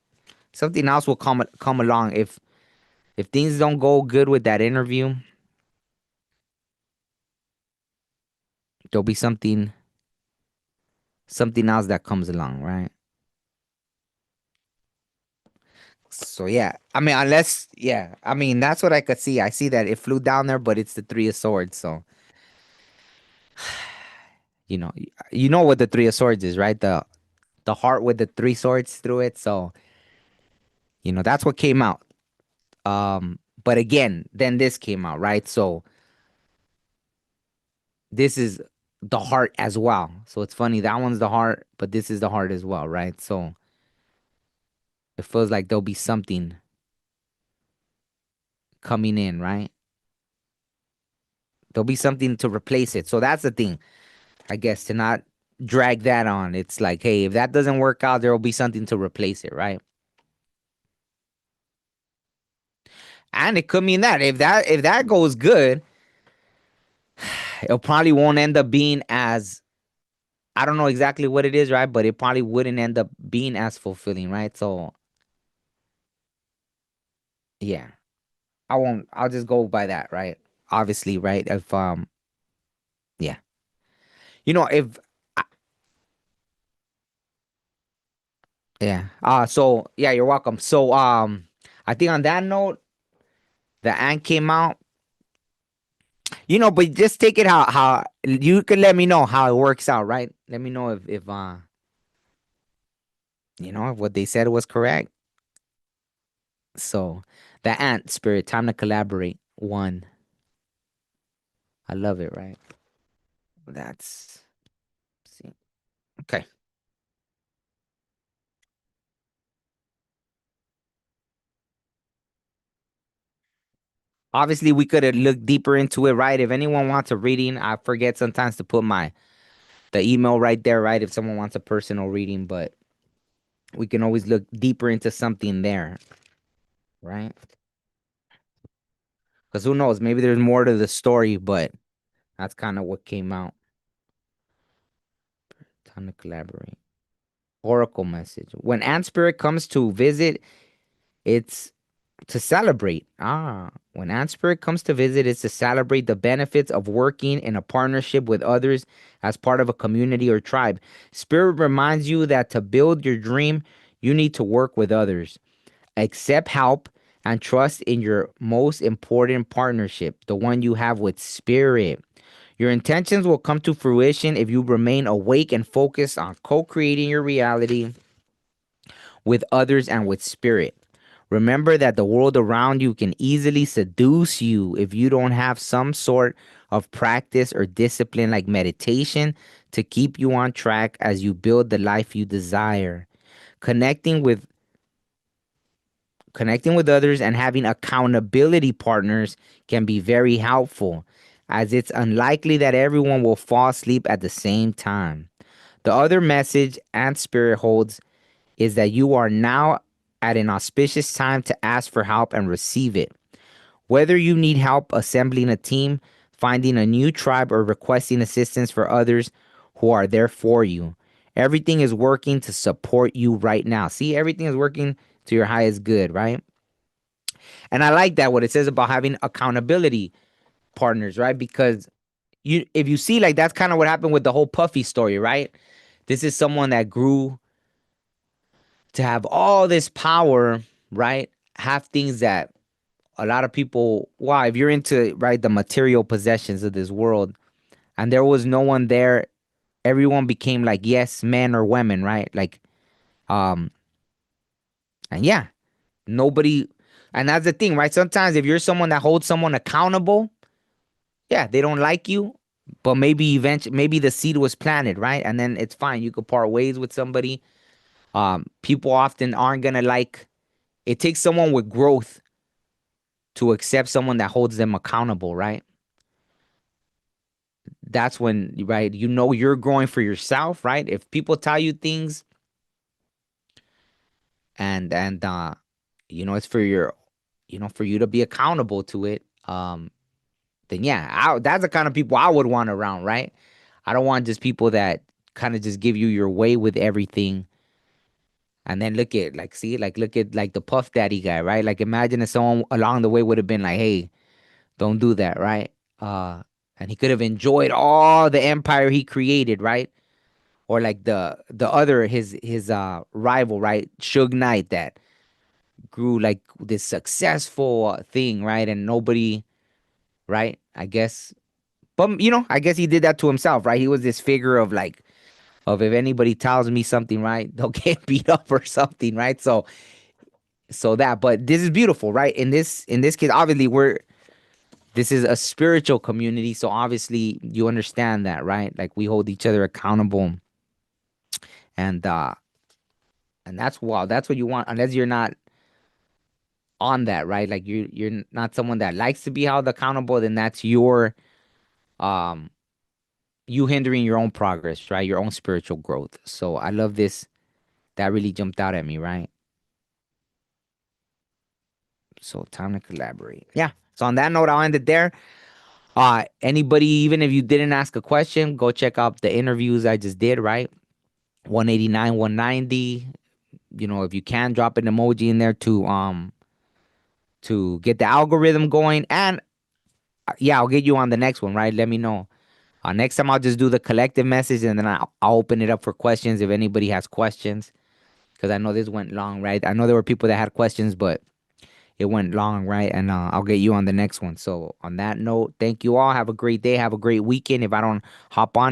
Something else will come along. If things don't go good with that interview, there'll be something else that comes along, right? So yeah, I mean, unless yeah, I mean that's what I could see. I see that it flew down there, but it's the Three of Swords. So you know what the Three of Swords is, right? The heart with the three swords through it. So that's what came out. But again, then this came out, right? So this is the heart as well. So it's funny that one's the heart, but this is the heart as well, right? So it feels like there'll be something coming in, right? There'll be something to replace it. So that's the thing, I guess, to not drag that on. It's like, hey, if that doesn't work out, there will be something to replace it, right? And it could mean that if that goes good, it probably won't end up being as, I don't know exactly what it is, right? But it probably wouldn't end up being as fulfilling, right? So yeah, I won't. I'll just go by that, right? Obviously, right? If yeah, if yeah. So yeah, you're welcome. So I think on that note, the ant came out. But just take it how you can let me know how it works out, right? Let me know if what they said was correct. So the ant spirit, time to collaborate. One. I love it, right? That's see. Okay. Obviously we could have looked deeper into it, right? If anyone wants a reading, I forget sometimes to put the email right there, right? If someone wants a personal reading, but we can always look deeper into something there, right? Because who knows? Maybe there's more to the story, but that's kind of what came out. Time to collaborate. Oracle message. When Ant Spirit comes to visit, it's to celebrate. When Ant Spirit comes to visit, it's to celebrate the benefits of working in a partnership with others as part of a community or tribe. Spirit reminds you that to build your dream, you need to work with others. Accept help and trust in your most important partnership, the one you have with Spirit. Your intentions will come to fruition if you remain awake and focused on co creating your reality with others and with Spirit. Remember that the world around you can easily seduce you if you don't have some sort of practice or discipline like meditation to keep you on track as you build the life you desire. Connecting with Connecting with others and having accountability partners can be very helpful, as it's unlikely that everyone will fall asleep at the same time. The other message and Spirit holds is that you are now at an auspicious time to ask for help and receive it. Whether you need help assembling a team, finding a new tribe, or requesting assistance for others who are there for you, everything is working to support you right now. See, everything is working to your highest good, right? And I like that what it says about having accountability. partners, right? Because if you see, like, that's kind of what happened with the whole Puffy story, right? This is someone that grew to have all this power, right? Have things that a lot of people, wow, if you're into, right, the material possessions of this world, and there was no one there, everyone became like yes men or women, right? Like, um and yeah, nobody, and that's the thing, right? Sometimes if you're someone that holds someone accountable, yeah, they don't like you, but maybe eventually, maybe the seed was planted, right? And then it's fine, you could part ways with somebody. People often aren't gonna like, it takes someone with growth to accept someone that holds them accountable, right? That's when, right, you know you're growing for yourself, right? If people tell you things and it's for your, for you to be accountable to it, then yeah, that's the kind of people I would want around, right? I don't want just people that kind of just give you your way with everything. And then look at, like, see, like, look at, like, the Puff Daddy guy, right? Like, imagine if someone along the way would have been like, hey, don't do that, right? Uh, and he could have enjoyed all the empire he created, right? Or like the other, his rival, right? Suge Knight, that grew like this successful thing, right? And nobody, right? I guess, but I guess he did that to himself, right? He was this figure of like, of if anybody tells me something, right, they'll get beat up or something, right? So that, but this is beautiful, right? In this case, obviously this is a spiritual community, so obviously you understand that, right? Like, we hold each other accountable, and that's, wow, that's what you want, unless you're not on that, right? Like, you're not someone that likes to be held accountable, then that's um you hindering your own progress, right? Your own spiritual growth. So I love this. That really jumped out at me, right? So time to collaborate. Yeah. So on that note, I'll end it there. Anybody, even if you didn't ask a question, go check out the interviews I just did, right? 189, 190. If you can, drop an emoji in there to get the algorithm going. And yeah, I'll get you on the next one, right? Let me know. Next time I'll just do the collective message, and then I'll open it up for questions if anybody has questions. Because I know this went long, right? I know there were people that had questions, but it went long, right? And I'll get you on the next one. So on that note, thank you all. Have a great day. Have a great weekend. If I don't hop on